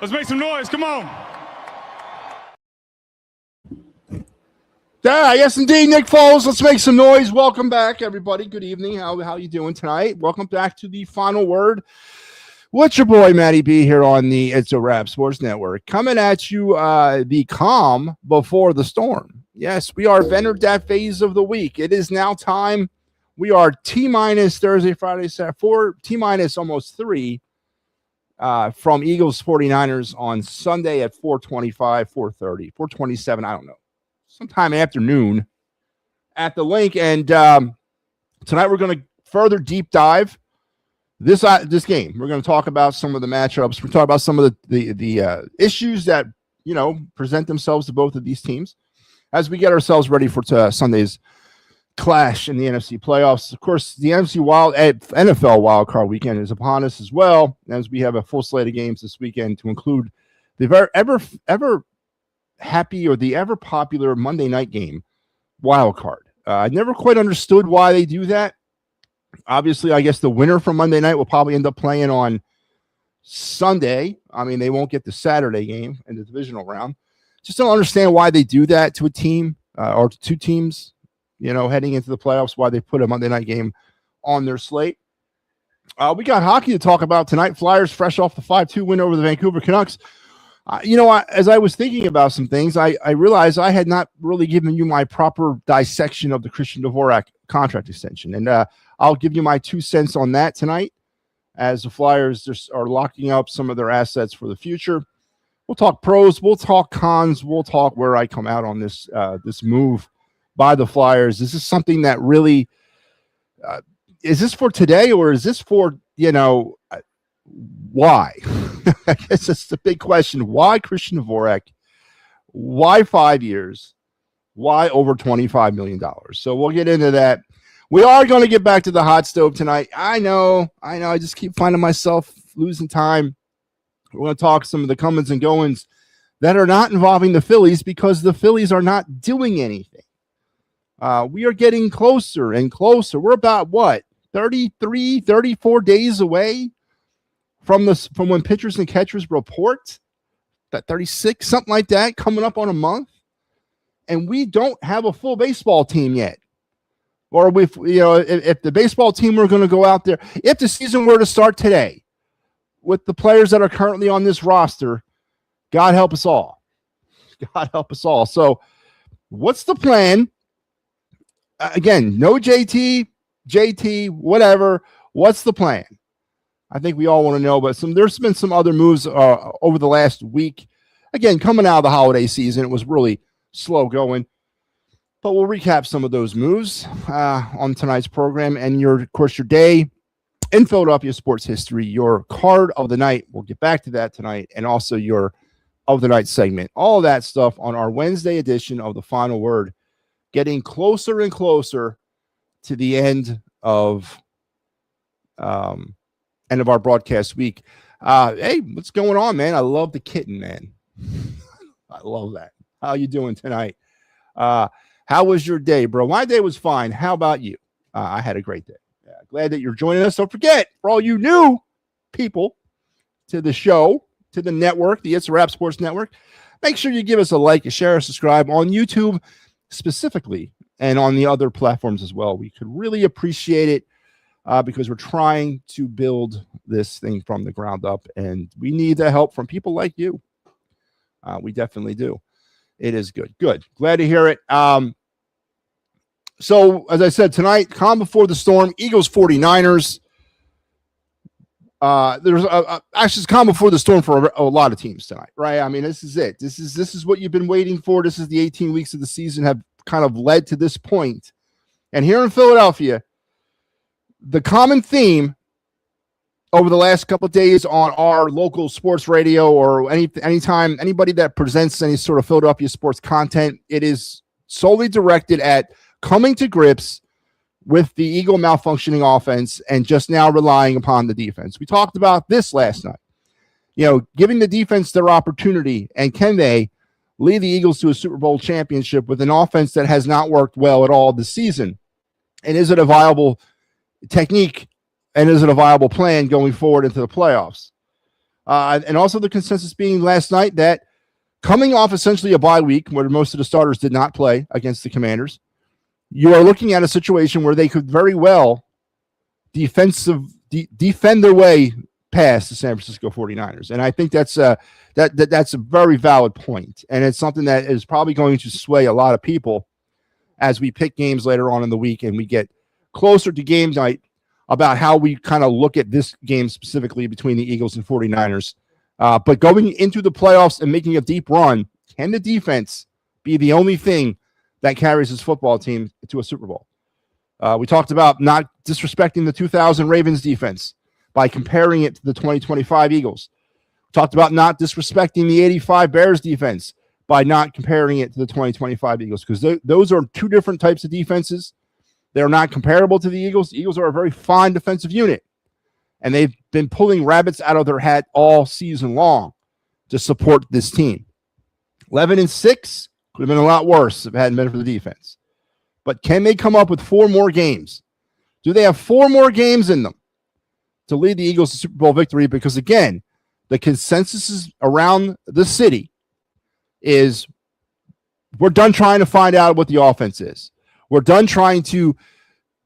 Let's make some noise. Come on. Yeah, yes, indeed, Nick Foles. Let's make some noise. Welcome back, everybody. Good evening. How you doing tonight? Welcome back to the Final Word. What's your boy, MattyB, here on the It's a Wrap Sports Network, coming at you the calm before the storm. Yes, we are entered that phase of the week. It is now time. We are T-minus Thursday, Friday, Saturday, 4, T-minus almost 3 from Eagles 49ers on Sunday at 4:25, 4:30, 4:27, I don't know. Sometime afternoon at the link. And tonight we're going to further deep dive this game. We're going to talk about some of the matchups. We're talking about some of the issues that, present themselves to both of these teams as we get ourselves ready for Sunday's clash in the NFC playoffs. Of course, the NFL wildcard weekend is upon us as well, as we have a full slate of games this weekend to include the ever happy or the ever popular Monday night game wild card. I never quite understood why they do that. Obviously, I guess the winner from Monday night will probably end up playing on Sunday. I mean, they won't get the Saturday game in the divisional round. Just don't understand why they do that to a team or to two teams, heading into the playoffs, why they put a Monday night game on their slate. We got hockey to talk about tonight. Flyers fresh off the 5-2 win over the Vancouver Canucks. As I was thinking about some things, I realized I had not really given you my proper dissection of the Christian Dvorak contract extension. And I'll give you my 2 cents on that tonight as the Flyers just are locking up some of their assets for the future. We'll talk pros, we'll talk cons, we'll talk where I come out on this move by the Flyers. Is this something that really is this for today, or is this for, why? I guess that's the big question. Why Christian Dvorak? Why 5 years? Why over $25 million? So we'll get into that. We are going to get back to the hot stove tonight. I know. I just keep finding myself losing time. We're going to talk some of the comings and goings that are not involving the Phillies because the Phillies are not doing anything. We are getting closer and closer. We're about, 33, 34 days away from when pitchers and catchers report, that 36, something like that, coming up on a month. And we don't have a full baseball team yet. Or if the baseball team were going to go out there, if the season were to start today with the players that are currently on this roster, God help us all. God help us all. So what's the plan? Again, no JT, whatever. What's the plan? I think we all want to know, but there's been some other moves over the last week. Again, coming out of the holiday season, it was really slow going. But we'll recap some of those moves on tonight's program and of course, your day in Philadelphia sports history, your card of the night. We'll get back to that tonight, and also your of the night segment. All of that stuff on our Wednesday edition of the Final Word, getting closer and closer to the end of our broadcast week. Hey, what's going on, man? I love the kitten, man. I love that. How you doing tonight? How was your day, bro? My day was fine. How about you? I had a great day. Glad that you're joining us. Don't forget, for all you new people to the show, to the network, the It's a Wrap Sports Network, make sure you give us a like, a share, a subscribe on YouTube specifically, and on the other platforms as well. We could really appreciate it because we're trying to build this thing from the ground up, and we need the help from people like you. We definitely do. It is good. Good. Glad to hear it. So, as I said, tonight, calm before the storm, Eagles 49ers. There's actually it's calm before the storm for a lot of teams tonight, right? I mean, this is it. This is what you've been waiting for. This is the 18 weeks of the season have kind of led to this point. And here in Philadelphia, the common theme over the last couple of days on our local sports radio or anytime anybody that presents any sort of Philadelphia sports content, it is solely directed at coming to grips with the Eagle malfunctioning offense and just now relying upon the defense. We talked about this last night. Giving the defense their opportunity, and can they lead the Eagles to a Super Bowl championship with an offense that has not worked well at all this season? And is it a viable technique, and is it a viable plan going forward into the playoffs? And also the consensus being last night that coming off essentially a bye week where most of the starters did not play against the Commanders, you are looking at a situation where they could very well defend their way past the San Francisco 49ers. And I think that's a very valid point. And it's something that is probably going to sway a lot of people as we pick games later on in the week and we get closer to game night about how we kind of look at this game specifically between the Eagles and 49ers. But going into the playoffs and making a deep run, can the defense be the only thing that carries this football team to a Super Bowl? We talked about not disrespecting the 2000 Ravens defense by comparing it to the 2025 Eagles. We talked about not disrespecting the 85 Bears defense by not comparing it to the 2025 Eagles, because those are two different types of defenses. They're not comparable to the Eagles. The Eagles are a very fine defensive unit, and they've been pulling rabbits out of their hat all season long to support this team. 11-6 could have been a lot worse if it hadn't been for the defense. But can they come up with 4 more games? Do they have 4 more games in them to lead the Eagles to Super Bowl victory? Because, again, the consensus is around the city is we're done trying to find out what the offense is. We're done trying to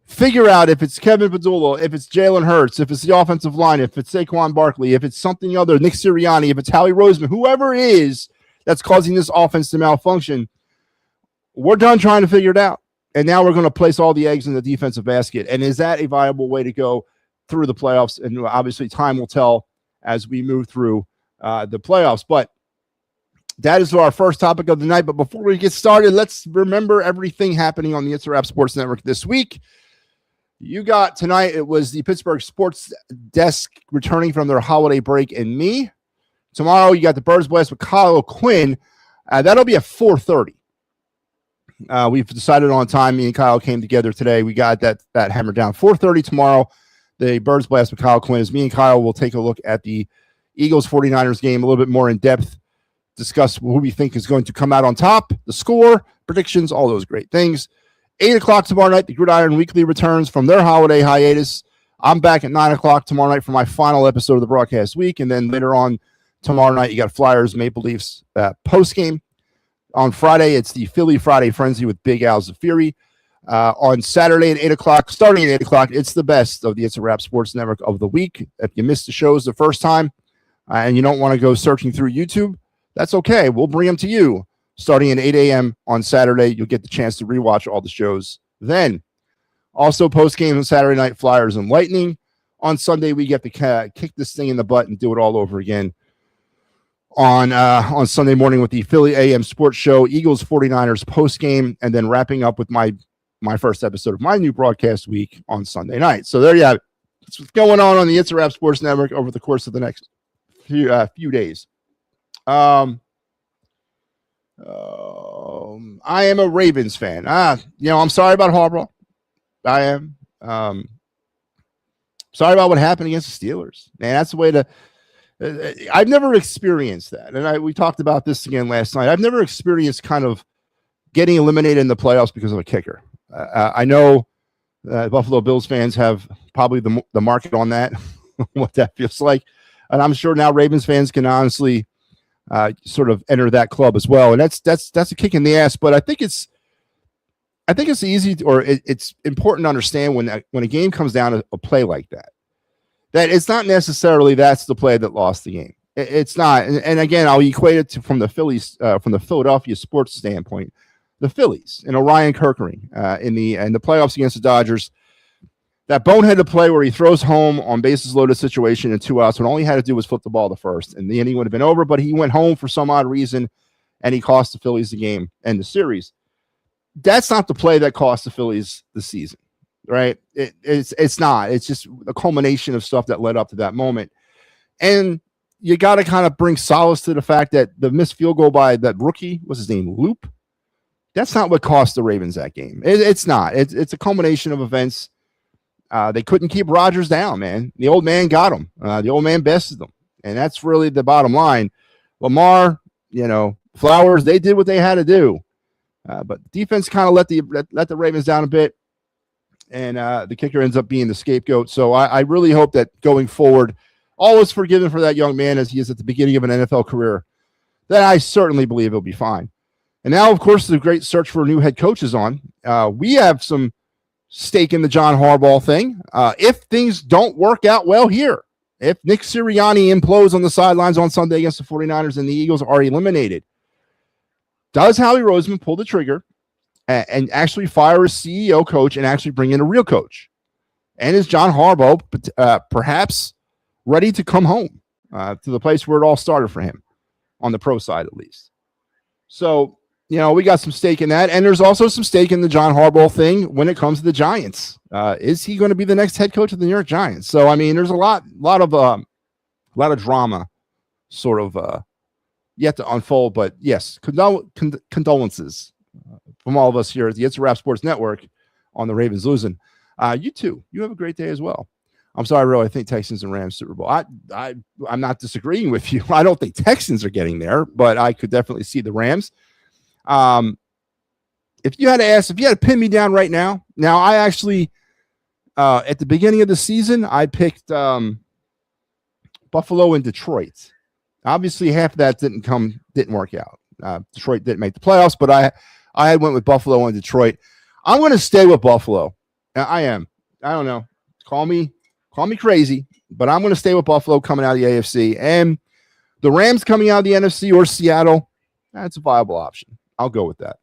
figure out if it's Kevin Padula, if it's Jalen Hurts, if it's the offensive line, if it's Saquon Barkley, if it's something other, Nick Sirianni, if it's Howie Roseman, whoever it is that's causing this offense to malfunction. We're done trying to figure it out. And now we're going to place all the eggs in the defensive basket. And is that a viable way to go through the playoffs? And obviously time will tell as we move through the playoffs. But that is our first topic of the night. But before we get started, let's remember everything happening on the It's a Wrap Sports Network this week. You got tonight, it was the Pittsburgh Sports Desk returning from their holiday break and me. Tomorrow, you got the Birds Blast with Kyle Quinn. That'll be at 4:30. We've decided on time. Me and Kyle came together today. We got that hammered down. 4:30 tomorrow, the Birds Blast with Kyle Quinn. As me and Kyle will take a look at the Eagles 49ers game a little bit more in depth, discuss who we think is going to come out on top, the score, predictions, all those great things. 8 o'clock tomorrow night, the Gridiron Weekly returns from their holiday hiatus. I'm back at 9 o'clock tomorrow night for my final episode of the broadcast week. And then later on tomorrow night, you got Flyers, Maple Leafs post-game. On Friday, it's the Philly Friday Frenzy with Big Al Zafiri. On Saturday at 8 o'clock, starting at 8 o'clock, it's the best of the It's a Wrap Sports Network of the week. If you missed the shows the first time and you don't want to go searching through YouTube, that's okay. We'll bring them to you. Starting at 8 a.m. on Saturday, you'll get the chance to rewatch all the shows then. Also, post-game on Saturday night, Flyers and Lightning. On Sunday, we get to kick this thing in the butt and do it all over again on Sunday morning with the Philly AM Sports Show, Eagles 49ers post-game, and then wrapping up with my first episode of my new broadcast week on Sunday night. So there you have it. That's what's going on the It's a Wrap Sports Network over the course of the next few days. I am a Ravens fan. I'm sorry about Harbaugh. I am. Sorry about what happened against the Steelers. Man, that's the way to. I've never experienced that, and we talked about this again last night. I've never experienced kind of getting eliminated in the playoffs because of a kicker. I know Buffalo Bills fans have probably the market on that, what that feels like, and I'm sure now Ravens fans can honestly sort of enter that club as well, and that's a kick in the ass. But I think it's easy it's important to understand when a game comes down to a play like that it's not necessarily that's the play that lost the game. It's not, and again, I'll equate it to from the Philadelphia sports standpoint. The Phillies and Orion Kirkering in the playoffs against the Dodgers, that boneheaded play where he throws home on bases loaded situation and 2 outs when all he had to do was flip the ball to first, and the inning would have been over. But he went home for some odd reason, and he cost the Phillies the game and the series. That's not the play that cost the Phillies the season, right? It's not. It's just a culmination of stuff that led up to that moment, and you got to kind of bring solace to the fact that the missed field goal by that rookie, what's his name, Loop. That's not what cost the Ravens that game. It's not. It's a culmination of events. They couldn't keep Rodgers down, man. The old man got him. The old man bested them, and that's really the bottom line. Lamar, Flowers, they did what they had to do. But defense kind of let the Ravens down a bit, and the kicker ends up being the scapegoat. So I really hope that going forward, all is forgiven for that young man as he is at the beginning of an NFL career, then I certainly believe he'll be fine. And now, of course, the great search for a new head coach is on. We have some stake in the John Harbaugh thing. If things don't work out well here, if Nick Sirianni implodes on the sidelines on Sunday against the 49ers and the Eagles are eliminated, does Howie Roseman pull the trigger and actually fire a CEO coach and actually bring in a real coach? And is John Harbaugh perhaps ready to come home to the place where it all started for him, on the pro side at least? So, we got some stake in that. And there's also some stake in the John Harbaugh thing when it comes to the Giants. Is he going to be the next head coach of the New York Giants? So, I mean, there's a lot of drama sort of yet to unfold. But yes, condolences from all of us here at the It's a Wrap Sports Network on the Ravens losing. You too. You have a great day as well. I'm sorry, Ro. I think Texans and Rams Super Bowl. I'm not disagreeing with you. I don't think Texans are getting there, but I could definitely see the Rams. If you had to pin me down right now, I actually, at the beginning of the season, I picked Buffalo and Detroit. Obviously, half of that didn't work out. Detroit didn't make the playoffs, but I went with Buffalo and Detroit. I'm going to stay with Buffalo. I am. I don't know. Call me crazy, but I'm going to stay with Buffalo coming out of the AFC. And the Rams coming out of the NFC or Seattle, that's a viable option. I'll go with that.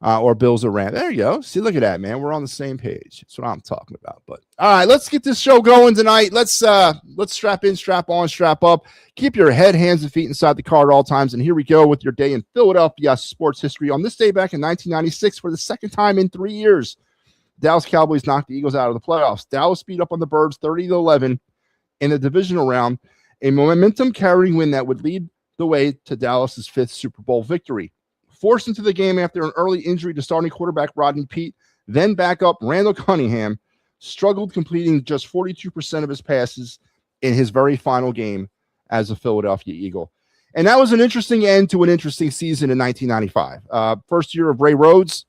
Or Bills or Rams. There you go. See, look at that, man. We're on the same page. That's what I'm talking about. But all right, let's get this show going tonight. Let's strap in, strap on, strap up. Keep your head, hands, and feet inside the car at all times. And here we go with your day in Philadelphia sports history. On this day back in 1996, for the second time in 3 years, Dallas Cowboys knocked the Eagles out of the playoffs. Dallas beat up on the Birds 30-11 in the divisional round, a momentum-carrying win that would lead the way to Dallas's fifth Super Bowl victory. Forced into the game after an early injury to starting quarterback Rodney Peete, then backup Randall Cunningham struggled, completing just 42% of his passes in his very final game as a Philadelphia Eagle. And that was an interesting end to an interesting season in 1995. First year of Ray Rhodes.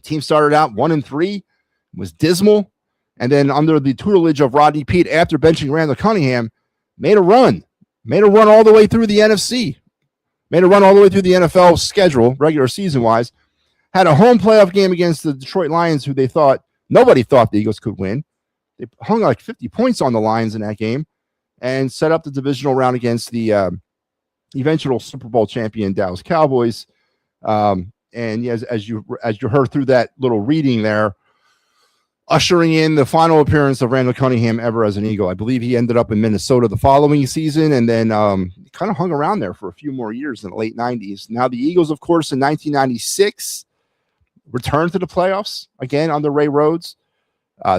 Team started out 1-3, was dismal, and then under the tutelage of Rodney Peete, after benching Randall Cunningham, made a run all the way through the NFC, made a run all the way through the NFL schedule, regular season-wise, had a home playoff game against the Detroit Lions, who nobody thought the Eagles could win. They hung like 50 points on the Lions in that game and set up the divisional round against the eventual Super Bowl champion Dallas Cowboys. And yes, as you heard through that little reading there, ushering in the final appearance of Randall Cunningham ever as an Eagle. I believe he ended up in Minnesota the following season and then kind of hung around there for a few more years in the late 90s. Now the Eagles, of course, in 1996 returned to the playoffs again under Ray Rhodes.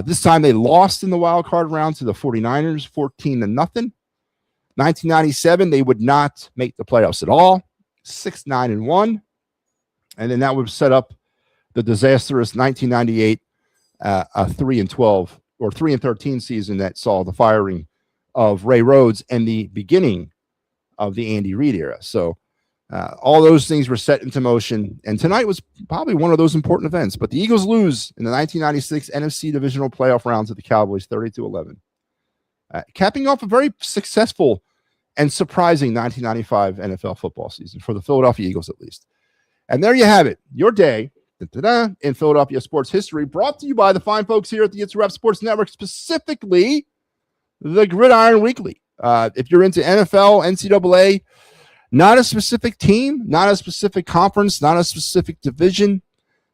This time they lost in the wild card round to the 49ers, 14-0. 1997, they would not make the playoffs at all, 6-9-1. And then that would set up the disastrous 1998 3-12 or 3-13 season that saw the firing of Ray Rhodes and the beginning of the Andy Reid era. So all those things were set into motion, and tonight was probably one of those important events. But the Eagles lose in the 1996 NFC divisional playoff round to the Cowboys 30-11, capping off a very successful and surprising 1995 NFL football season for the Philadelphia Eagles, at least. And there you have it, your day in Philadelphia sports history, brought to you by the fine folks here at the It's a Wrap Sports Network, specifically the Gridiron Weekly. If you're into NFL, NCAA, not a specific team, not a specific conference, not a specific division,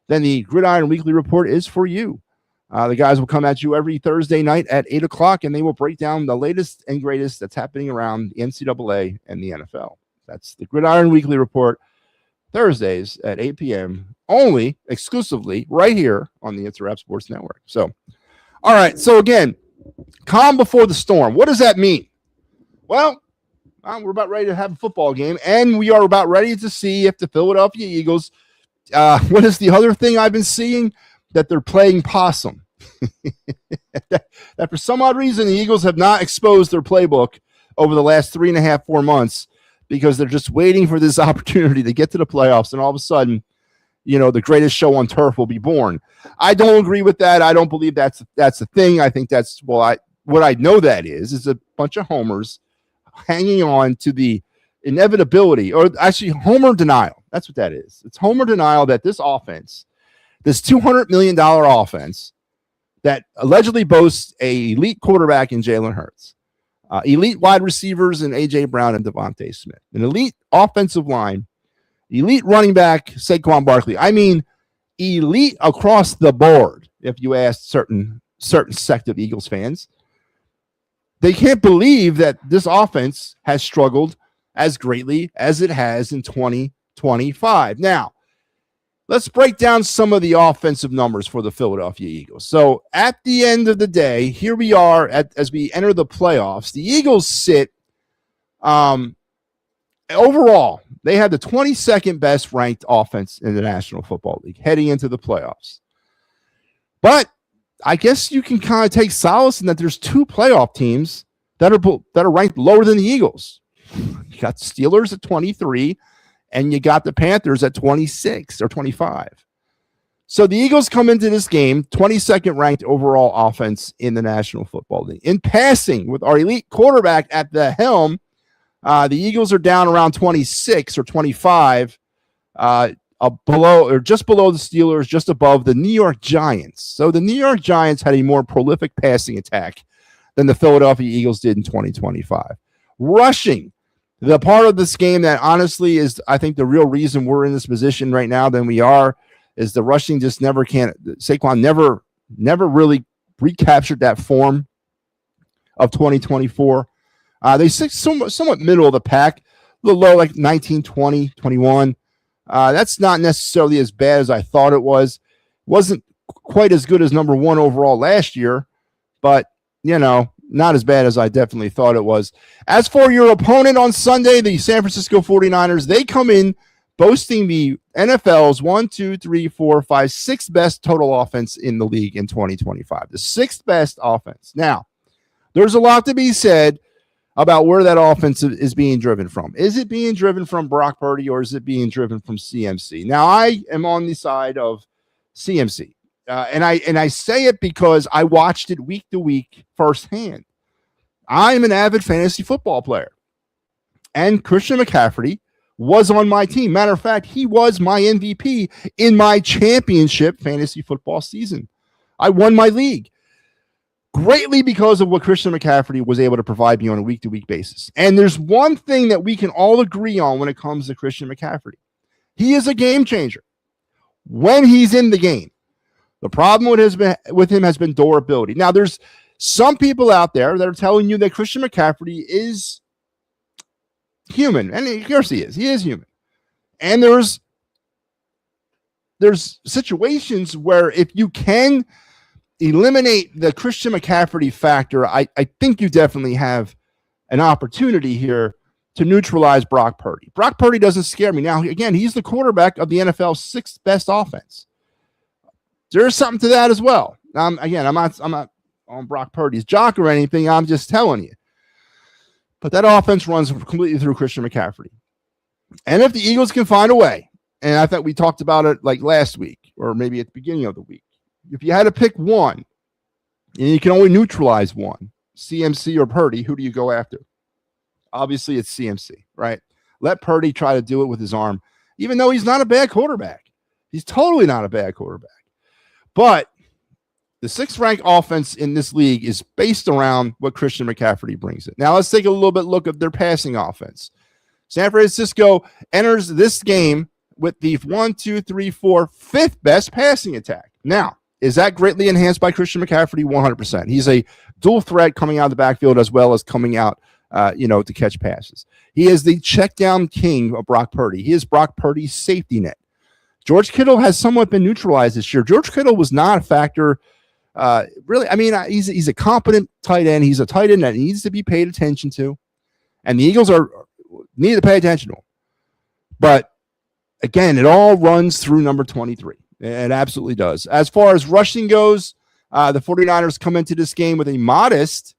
then the Gridiron Weekly Report is for you. The guys will come at you every Thursday night at 8 o'clock, and they will break down the latest and greatest that's happening around the NCAA and the NFL. That's the Gridiron Weekly Report, Thursdays at 8 p.m., only exclusively right here on the It's a Wrap Sports Network. So, all right. So, again, calm before the storm. What does that mean? Well, we're about ready to have a football game, and we are about ready to see if the Philadelphia Eagles, what is the other thing I've been seeing? That they're playing possum. that for some odd reason, the Eagles have not exposed their playbook over the last 3.5, 4 months, because they're just waiting for this opportunity to get to the playoffs, and all of a sudden, the greatest show on turf will be born. I don't agree with that. I don't believe that's the thing. I think that's, what I know that is a bunch of homers hanging on to the inevitability, or actually homer denial. That's what that is. It's homer denial that this offense, this $200 million offense that allegedly boasts a elite quarterback in Jalen Hurts, elite wide receivers in A.J. Brown and Devontae Smith, an elite offensive line, elite running back Saquon Barkley. I mean, elite across the board. If you ask certain sect of Eagles fans, they can't believe that this offense has struggled as greatly as it has in 2025. Now, let's break down some of the offensive numbers for the Philadelphia Eagles. So at the end of the day, here we are as we enter the playoffs. The Eagles sit overall, they had the 22nd best ranked offense in the National Football League heading into the playoffs. But I guess you can kind of take solace in that there's two playoff teams that are ranked lower than the Eagles. You got the Steelers at 23, and you got the Panthers at 26 or 25. So the Eagles come into this game 22nd ranked overall offense in the National Football League. In passing, with our elite quarterback at the helm, the Eagles are down around 26 or 25, below or just below the Steelers, just above the New York Giants. So the New York Giants had a more prolific passing attack than the Philadelphia Eagles did in 2025. Rushing, the part of this game that honestly is, I think, the real reason we're in this position right now than we are, is the rushing just never can. Saquon never really recaptured that form of 2024. They sit somewhat middle of the pack, a little low, like 19, 20, 21. That's not necessarily as bad as I thought it was. Wasn't quite as good as number one overall last year, but, not as bad as I definitely thought it was. As for your opponent on Sunday, the San Francisco 49ers, they come in boasting the NFL's 6th best total offense in the league in 2025. The 6th best offense. Now, there's a lot to be said about where that offense is being driven from. Is it being driven from Brock Purdy, or is it being driven from CMC? Now, I am on the side of CMC, and I say it because I watched it week to week firsthand. I'm an avid fantasy football player, and Christian McCaffrey was on my team. Matter of fact, he was my MVP in my championship fantasy football season. I won my league greatly because of what Christian McCaffrey was able to provide me on a week-to-week basis. And there's one thing that we can all agree on when it comes to Christian McCaffrey. He is a game changer when he's in the game. The problem with him has been durability. Now, there's some people out there that are telling you that Christian McCaffrey is human. And of course he is. He is human. And there's situations where if you can eliminate the Christian McCaffrey factor, I think you definitely have an opportunity here to neutralize Brock Purdy. Brock Purdy doesn't scare me. Now, again, he's the quarterback of the NFL's 6th best offense. There's something to that as well. Again, I'm not on Brock Purdy's jock or anything. I'm just telling you. But that offense runs completely through Christian McCaffrey. And if the Eagles can find a way, and I thought we talked about it like last week or maybe at the beginning of the week, if you had to pick one, and you can only neutralize one, CMC or Purdy, who do you go after? Obviously, it's CMC, right? Let Purdy try to do it with his arm, even though he's not a bad quarterback. He's totally not a bad quarterback. But the 6th ranked offense in this league is based around what Christian McCaffrey brings it. Now, let's take a little bit look at their passing offense. San Francisco enters this game with the 5th best passing attack. Now, is that greatly enhanced by Christian McCaffrey? 100%. He's a dual threat coming out of the backfield as well as coming out, to catch passes. He is the check down king of Brock Purdy. He is Brock Purdy's safety net. George Kittle has somewhat been neutralized this year. George Kittle was not a factor, really. I mean, he's a competent tight end. He's a tight end that needs to be paid attention to, and the Eagles need to pay attention to him. But again, it all runs through number 23. It absolutely does. As far as rushing goes, the 49ers come into this game with a modest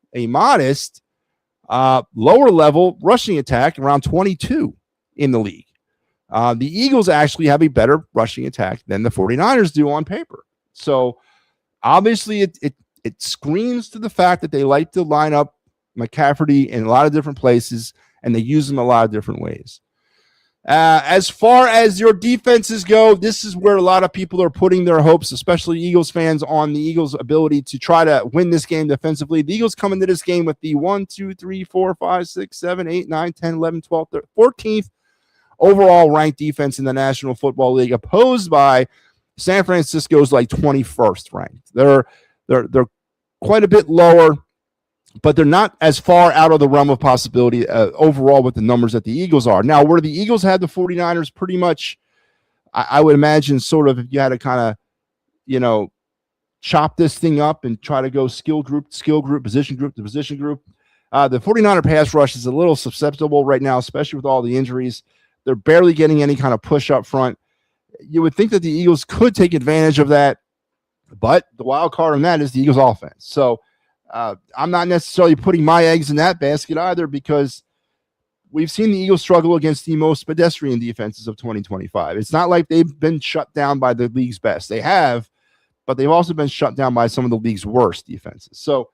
lower level rushing attack, around 22 in the league. The Eagles actually have a better rushing attack than the 49ers do on paper. So obviously it It screams to the fact that they like to line up McCaffrey in a lot of different places, and they use them a lot of different ways. As far as your defenses go, this is where a lot of people are putting their hopes, especially Eagles fans, on the Eagles' ability to try to win this game defensively. The Eagles come into this game with the 1, 2, 3, 4, 5, 6, 7, 8, 9, 10, 11, 12, 13, 14th overall ranked defense in the National Football League, opposed by San Francisco's like 21st ranked. They're quite a bit lower, but they're not as far out of the realm of possibility overall with the numbers that the Eagles are. Now, where the Eagles had the 49ers pretty much, I would imagine sort of if you had to kind of, chop this thing up and try to go skill group, position group to position group. The 49er pass rush is a little susceptible right now, especially with all the injuries. They're barely getting any kind of push up front. You would think that the Eagles could take advantage of that, but the wild card on that is the Eagles offense. So, I'm not necessarily putting my eggs in that basket either, because we've seen the Eagles struggle against the most pedestrian defenses of 2025. It's not like they've been shut down by the league's best. They have, but they've also been shut down by some of the league's worst defenses. So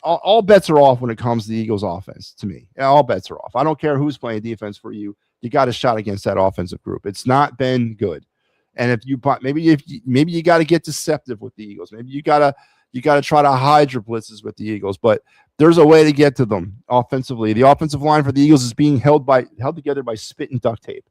all bets are off when it comes to the Eagles offense to me. All bets are off. I don't care who's playing defense for you. You got a shot against that offensive group. It's not been good. And if you maybe you got to get deceptive with the Eagles. Maybe you got to try to hide your blitzes with the Eagles, but there's a way to get to them offensively. The offensive line for the Eagles is being held together by spit and duct tape.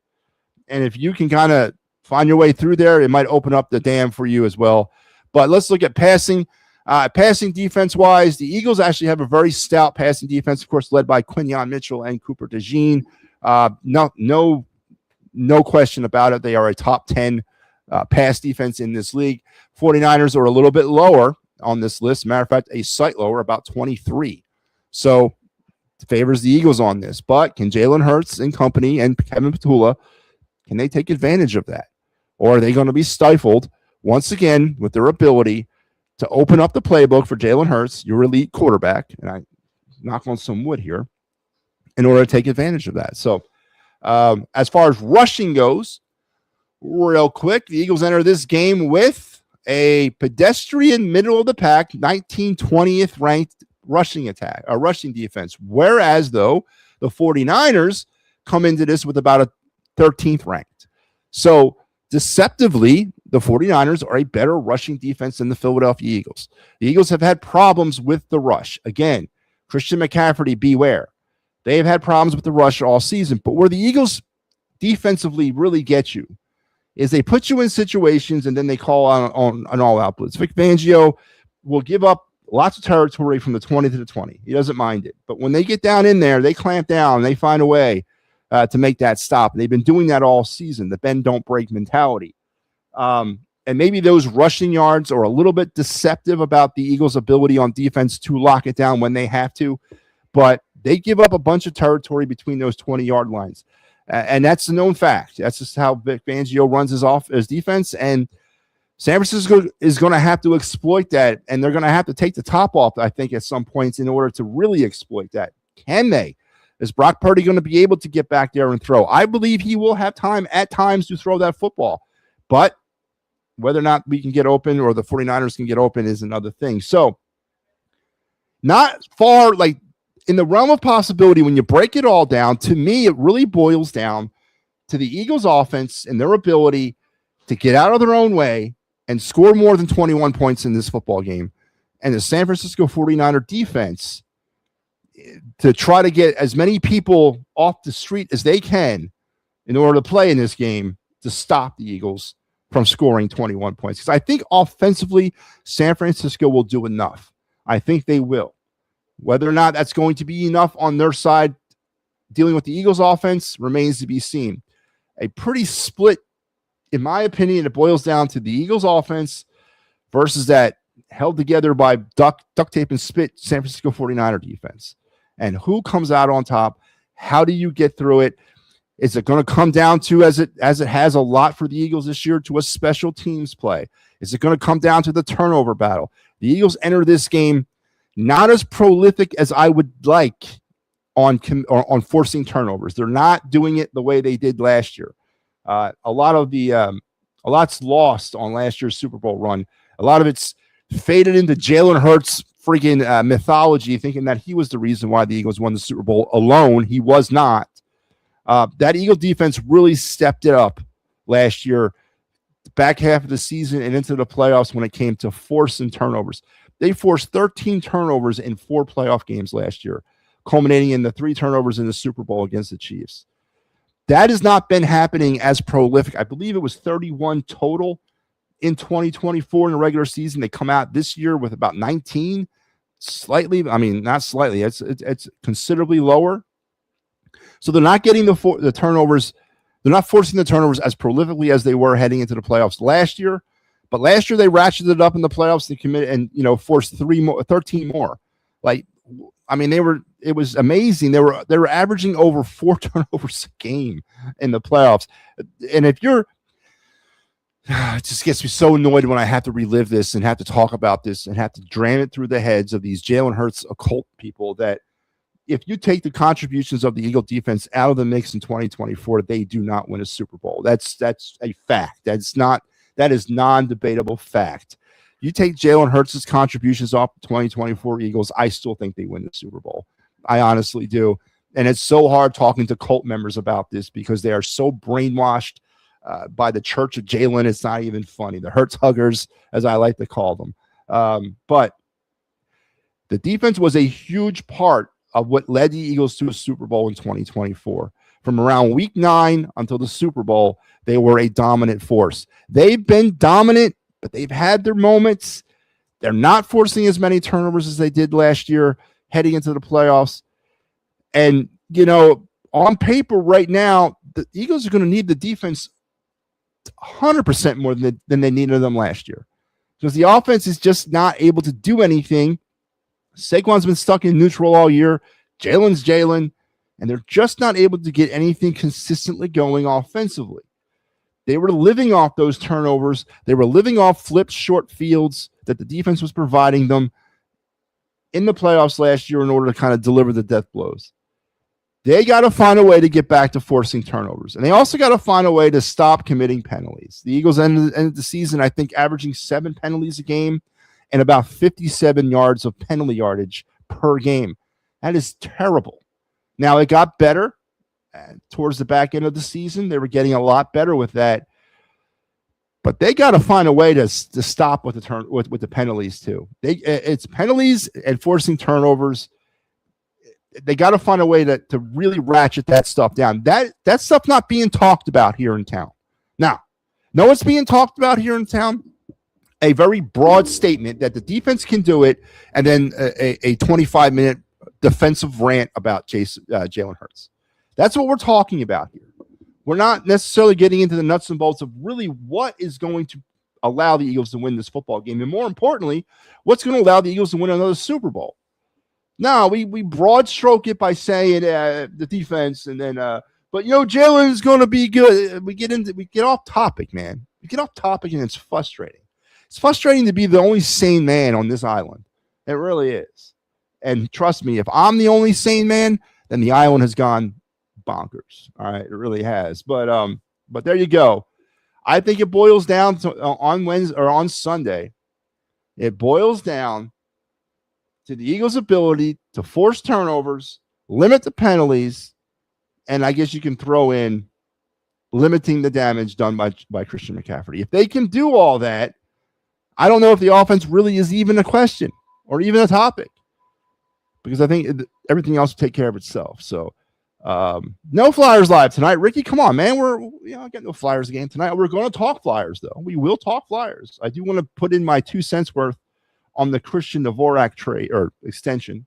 And if you can kind of find your way through there, it might open up the dam for you as well. But let's look at passing. Passing defense-wise, the Eagles actually have a very stout passing defense, of course, led by Quinyon Mitchell and Cooper DeJean. No question about it. They are a top 10 pass defense in this league. 49ers are a little bit lower on this list. Matter of fact, a slight lower, about 23. So it favors the Eagles on this. But can Jalen Hurts and company and Kevin Petula, can they take advantage of that? Or are they going to be stifled once again with their ability to open up the playbook for Jalen Hurts, your elite quarterback, and I knock on some wood here, in order to take advantage of that? So as far as rushing goes, real quick, the Eagles enter this game with a pedestrian middle of the pack, 20th ranked rushing defense. Whereas, though, the 49ers come into this with about a 13th ranked. So deceptively, the 49ers are a better rushing defense than the Philadelphia Eagles. The Eagles have had problems with the rush. Again, Christian McCaffrey, beware. They have had problems with the rush all season. But where the Eagles defensively really get you is they put you in situations and then they call on an all-out blitz. Vic Fangio will give up lots of territory from the 20 to the 20. He doesn't mind it. But when they get down in there, they clamp down. They find a way to make that stop. And they've been doing that all season, the bend, don't break mentality. And maybe those rushing yards are a little bit deceptive about the Eagles' ability on defense to lock it down when they have to. But they give up a bunch of territory between those 20-yard lines. And that's a known fact. That's just how Vic Fangio runs his defense. And San Francisco is going to have to exploit that. And they're going to have to take the top off, I think, at some points in order to really exploit that. Can they? Is Brock Purdy going to be able to get back there and throw? I believe he will have time at times to throw that football. But whether or not we can get open or the 49ers can get open is another thing. So not far, like, in the realm of possibility, when you break it all down, to me, it really boils down to the Eagles' offense and their ability to get out of their own way and score more than 21 points in this football game, and the San Francisco 49er defense to try to get as many people off the street as they can in order to play in this game to stop the Eagles from scoring 21 points. Because I think offensively, San Francisco will do enough. I think they will. Whether or not that's going to be enough on their side dealing with the Eagles offense remains to be seen. A pretty split, in my opinion, it boils down to the Eagles offense versus that held together by duct tape and spit San Francisco 49er defense. And who comes out on top? How do you get through it? Is it going to come down to, as it has a lot for the Eagles this year, to a special teams play? Is it going to come down to the turnover battle? The Eagles enter this game not as prolific as I would like on forcing turnovers. They're not doing it the way they did last year. A lot's lost on last year's Super Bowl run. A lot of it's faded into Jalen Hurts freaking mythology, thinking that he was the reason why the Eagles won the Super Bowl alone. He was not. That Eagle defense really stepped it up last year, the back half of the season and into the playoffs when it came to forcing turnovers. They forced 13 turnovers in 4 playoff games last year, culminating in the 3 turnovers in the Super Bowl against the Chiefs. That has not been happening as prolific. I believe it was 31 total in 2024 in the regular season. They come out this year with about 19, slightly. I mean, not slightly. It's considerably lower. So they're not getting the turnovers. They're not forcing the turnovers as prolifically as they were heading into the playoffs last year. But last year they ratcheted it up in the playoffs. They committed and forced 13 more. Like, I mean, it was amazing. They were averaging over 4 turnovers a game in the playoffs. And if you're, it just gets me so annoyed when I have to relive this and have to talk about this and have to dram it through the heads of these Jalen Hurts occult people that if you take the contributions of the Eagle defense out of the mix in 2024, they do not win a Super Bowl. That's a fact. That is non-debatable fact. You take Jalen Hurts' contributions off the 2024 Eagles, I still think they win the Super Bowl. I honestly do. And it's so hard talking to cult members about this because they are so brainwashed by the Church of Jalen. It's not even funny. The Hurts huggers, as I like to call them. But the defense was a huge part of what led the Eagles to a Super Bowl in 2024. From around week 9 until the Super Bowl, they were a dominant force. They've been dominant, but they've had their moments. They're not forcing as many turnovers as they did last year heading into the playoffs. And, on paper right now, the Eagles are going to need the defense 100% more than they needed them last year because the offense is just not able to do anything. Saquon's been stuck in neutral all year. Jalen's Jalen, and they're just not able to get anything consistently going offensively. They were living off those turnovers. They were living off flipped short fields that the defense was providing them in the playoffs last year in order to kind of deliver the death blows. They got to find a way to get back to forcing turnovers. And they also got to find a way to stop committing penalties. The Eagles ended the season, I think, averaging 7 penalties a game and about 57 yards of penalty yardage per game. That is terrible. Now, it got better towards the back end of the season. They were getting a lot better with that. But they got to find a way to stop with the penalties, too. It's penalties and forcing turnovers. They got to find a way to really ratchet that stuff down. That stuff not being talked about here in town. Now, know what's being talked about here in town? A very broad statement that the defense can do it, and then a 25-minute defensive rant about Jalen Hurts. That's what we're talking about here. We're not necessarily getting into the nuts and bolts of really what is going to allow the Eagles to win this football game, and more importantly, what's going to allow the Eagles to win another Super Bowl. No, we broad stroke it by saying the defense, and then but Jalen is going to be good. We get off topic, man. We get off topic, and it's frustrating. It's frustrating to be the only sane man on this island. It really is. And trust me, if I'm the only sane man, then the island has gone bonkers. All right, it really has. But there you go. I think it boils down to on Wednesday or on Sunday. It boils down to the Eagles' ability to force turnovers, limit the penalties, and I guess you can throw in limiting the damage done by Christian McCaffrey. If they can do all that, I don't know if the offense really is even a question or even a topic, because I think everything else will take care of itself. So no Flyers live tonight. Ricky, come on, man. I got no Flyers game tonight. We're going to talk Flyers, though. We will talk Flyers. I do want to put in my 2 cents worth on the Christian Dvorak trade or extension.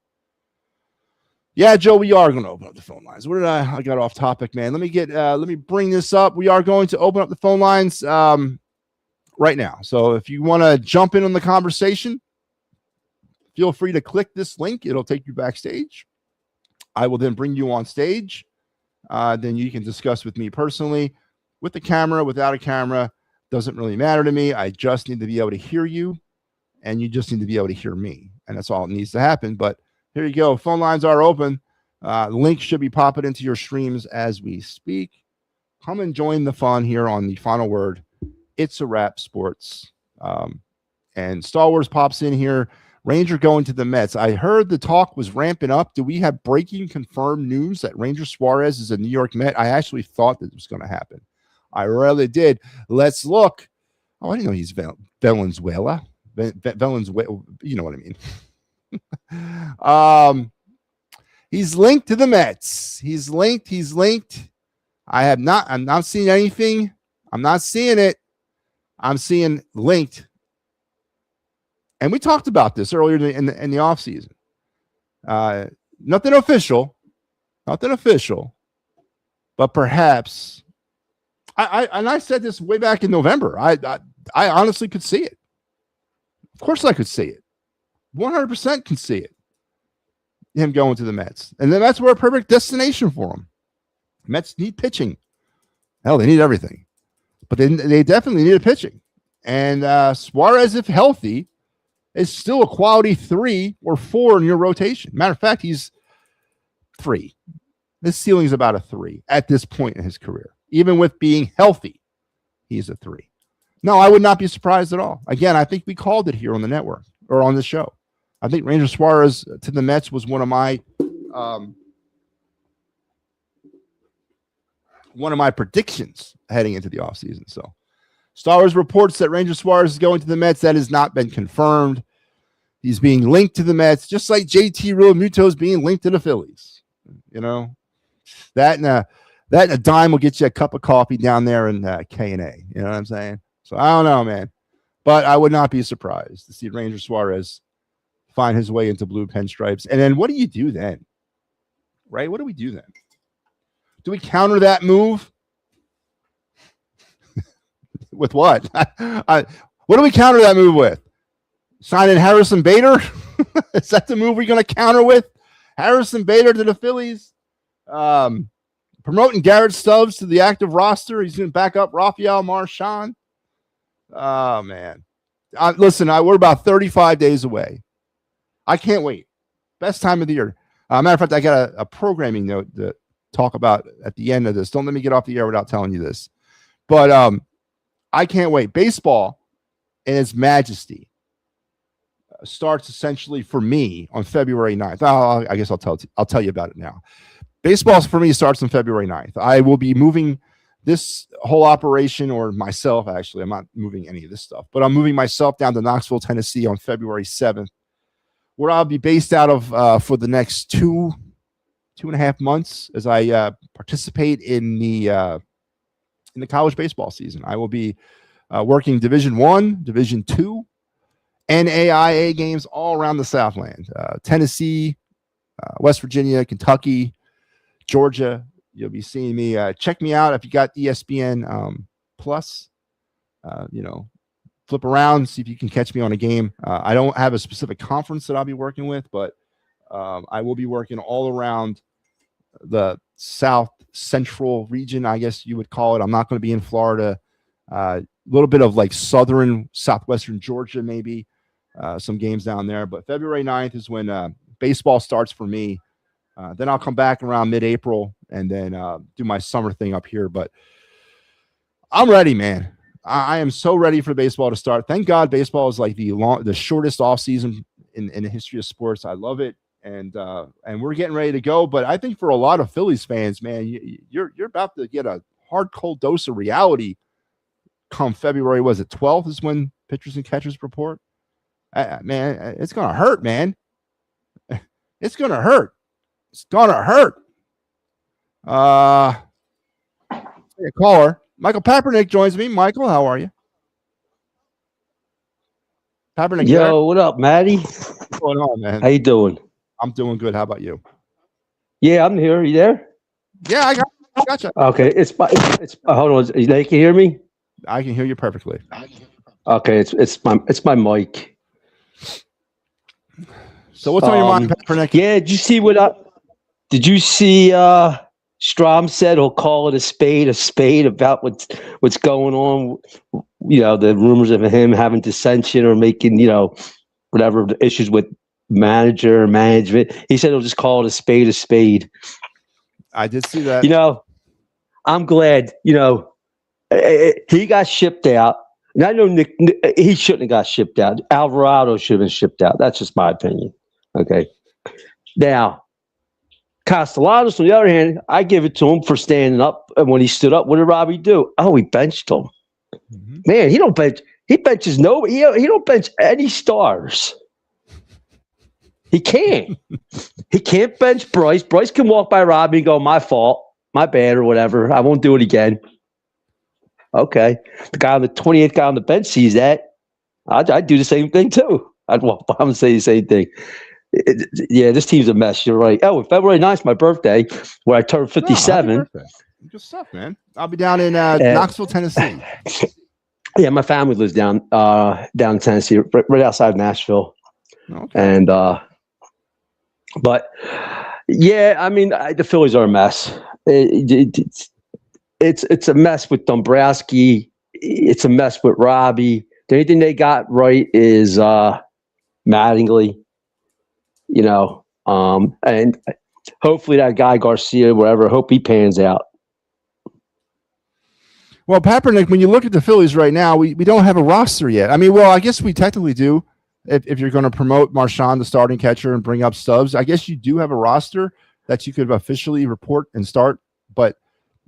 Yeah, Joe, we are going to open up the phone lines. Where did I got off topic, man. Let me bring this up. We are going to open up the phone lines right now. So if you want to jump in on the conversation, feel free to click this link. It'll take you backstage. I will then bring you on stage. Then you can discuss with me personally, with the camera, without a camera. Doesn't really matter to me. I just need to be able to hear you, and you just need to be able to hear me. And that's all that needs to happen. But here you go. Phone lines are open. The link should be popping into your streams as we speak. Come and join the fun here on the Final Word. It's a Wrap Sports. And Star Wars pops in here. Ranger going to the Mets. I heard the talk was ramping up. Do we have breaking confirmed news that Ranger Suarez is a New York Met? I actually thought that it was going to happen. I really did. Let's look. Oh, I didn't know he's Valenzuela. Valenzuela, you know what I mean. He's linked to the Mets. He's linked. I'm not seeing anything. I'm not seeing it. I'm seeing linked. And we talked about this earlier in the offseason. Nothing official, but perhaps I said this way back in November. I honestly could see it. Of course I could see it. 100% can see it. Him going to the Mets. And the Mets were a perfect destination for him. Mets need pitching. Hell, they need everything. But they definitely need a pitching. And Suarez, if healthy, is still a quality 3 or 4 in your rotation. Matter of fact, he's 3. His ceiling is about a 3 at this point in his career. Even with being healthy, he's a 3. No, I would not be surprised at all. Again, I think we called it here on the network or on the show. I think Ranger Suarez to the Mets was one of my predictions heading into the offseason. So Star Wars reports that Ranger Suarez is going to the Mets. That has not been confirmed. He's being linked to the Mets, just like JT Realmuto is being linked to the Phillies. You know, that and a dime will get you a cup of coffee down there in K&A. You know what I'm saying? So I don't know, man. But I would not be surprised to see Ranger Suarez find his way into blue pinstripes. And then what do you do then? Right? What do we do then? Do we counter that move? With what? What do we counter that move with? Signing Harrison Bader? Is that the move we're going to counter with? Harrison Bader to the Phillies? Promoting Garrett Stubbs to the active roster. He's going to back up Rafael Marchand. Oh, man. Listen, we're about 35 days away. I can't wait. Best time of the year. Matter of fact, I got a programming note to talk about at the end of this. Don't let me get off the air without telling you this. But I can't wait. Baseball in its majesty starts essentially for me on February 9th. I guess I'll tell you about it now. Baseball for me starts on February 9th. I will be moving this whole operation, or myself, actually. I'm not moving any of this stuff, but I'm moving myself down to Knoxville, Tennessee on February 7th, where I'll be based out of for the next 2.5 months as I participate in the college baseball season. I will be working Division I, Division II, and AIA games all around the Southland. Tennessee, West Virginia, Kentucky, Georgia. You'll be seeing me. Check me out if you got ESPN Plus. Flip around, see if you can catch me on a game. I don't have a specific conference that I'll be working with, but I will be working all around the South Central region, I guess you would call it. I'm not going to be in Florida. A little bit of like southern, southwestern Georgia, maybe some games down there. But February 9th is when baseball starts for me. Then I'll come back around mid-April and then do my summer thing up here. But I'm ready, man. I am so ready for baseball to start. Thank God baseball is like the shortest off season in the history of sports. I love it. And we're getting ready to go. But I think for a lot of Phillies fans, man, you're about to get a hard, cold dose of reality come February. Was it 12th is when pitchers and catchers report? Man, it's going to hurt, man. It's going to hurt. It's going to hurt. A caller. Michael Papernick joins me. Michael, how are you? Papernick. Yo, there? What up, Matty? What's going on, man? How you doing? I'm doing good. How about you? Yeah, I'm here. You there? Yeah, I gotcha. Okay, hold on. You can hear me? I can hear you perfectly. Okay, it's my mic. So what's on your mind, Papernick? Yeah, did you see Strom said he'll call it a spade about what's going on, the rumors of him having dissension or making, whatever the issues with management. He said he'll just call it a spade. I did see that. I'm glad, he got shipped out. And I know Nick, he shouldn't have got shipped out. Alvarado should have been shipped out. That's just my opinion. Okay. Now, Castellanos, on the other hand, I give it to him for standing up. And when he stood up, what did Robbie do? Oh, he benched him. Mm-hmm. Man, he don't bench. He benches no. He don't bench any stars. He can't. He can't bench Bryce. Bryce can walk by Robbie and go, "My fault, my bad," or whatever. I won't do it again. Okay. The guy on the 28th guy on the bench sees that. I'd do the same thing too. I'd walk by him and say the same thing. Yeah, this team's a mess. You're right. Oh, February 9th, my birthday, where I turned 57. Good stuff, man. I'll be down in Knoxville, Tennessee. Yeah, my family lives down in Tennessee, right outside Nashville. Okay. And but yeah, I mean, the Phillies are a mess. It's a mess with Dombrowski. It's a mess with Robbie. The only thing they got right is Mattingly. You know, and hopefully that guy Garcia, whatever, hope he pans out. Well, Papernick, when you look at the Phillies right now, we don't have a roster yet. I mean, well, I guess we technically do. If you're going to promote Marchand, the starting catcher, and bring up Stubbs, I guess you do have a roster that you could officially report and start. But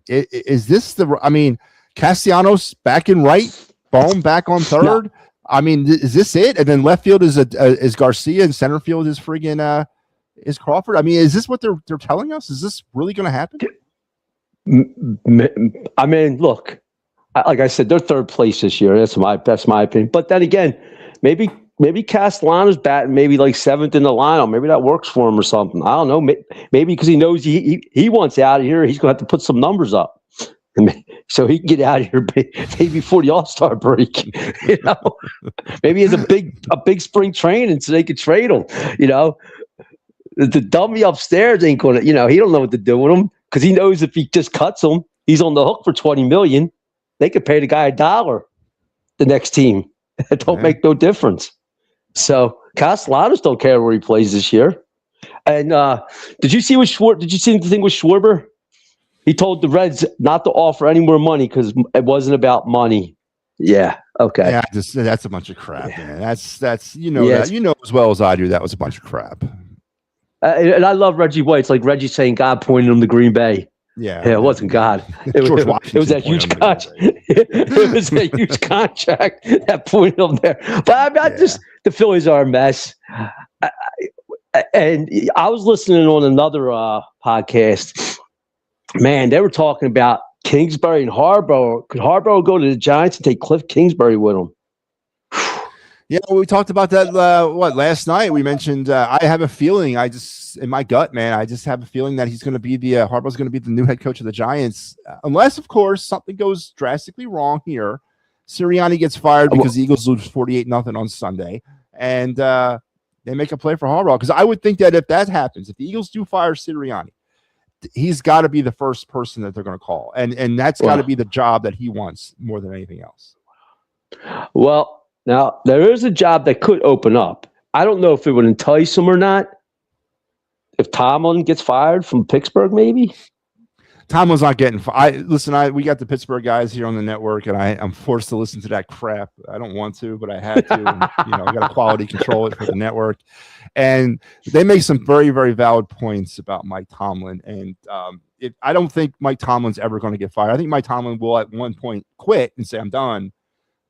is this I mean, Castellanos back in right, Bohm back on third. No. I mean, is this it? And then left field is Garcia, and center field is friggin' is Crawford. I mean, is this what they're telling us? Is this really going to happen? I mean, look, like I said, they're third place this year. That's my opinion. But then again, maybe Castellanos batting maybe like seventh in the lineup. Maybe that works for him or something. I don't know. Maybe because he knows he wants out of here, he's going to have to put some numbers up. So he can get out of here maybe before the All-Star break. You know, maybe he has a big spring training so they could trade him. You know, the dummy upstairs ain't gonna. You know, he don't know what to do with him because he knows if he just cuts him, he's on the hook for $20 million. They could pay the guy $1. The next team, it don't make no difference. So Castellanos don't care where he plays this year. And did you see the thing with Schwarber? He told the Reds not to offer any more money because it wasn't about money. Yeah. Okay. Yeah. That's a bunch of crap, man. That's that you know as well as I do. That was a bunch of crap. And I love Reggie White. It's like Reggie saying God pointed him to Green Bay. Yeah. It wasn't God. It was that huge contract. It was a huge contract that pointed him there. But I just the Phillies are a mess. And I was listening on another podcast. Man, they were talking about Kingsbury and Harbaugh. Could Harbaugh go to the Giants and take Cliff Kingsbury with him? Yeah, we talked about that last night. We mentioned I have a feeling, in my gut, man, I just have a feeling that he's going to be Harbaugh's going to be the new head coach of the Giants, unless, of course, something goes drastically wrong here. Sirianni gets fired because the Eagles lose 48-0 on Sunday, and they make a play for Harbaugh. Because I would think that if that happens, if the Eagles do fire Sirianni, he's got to be the first person that they're going to call, and that's got to be the job that he wants more than anything else. Well, now there is a job that could open up. I don't know if it would entice him or not. If Tomlin gets fired from Pittsburgh, maybe. Tomlin's not getting fired. Listen, we got the Pittsburgh guys here on the network, and I'm forced to listen to that crap. I don't want to, but I had to. And, I got to quality control it for the network. And they make some very, very valid points about Mike Tomlin. And I don't think Mike Tomlin's ever going to get fired. I think Mike Tomlin will at one point quit and say, I'm done.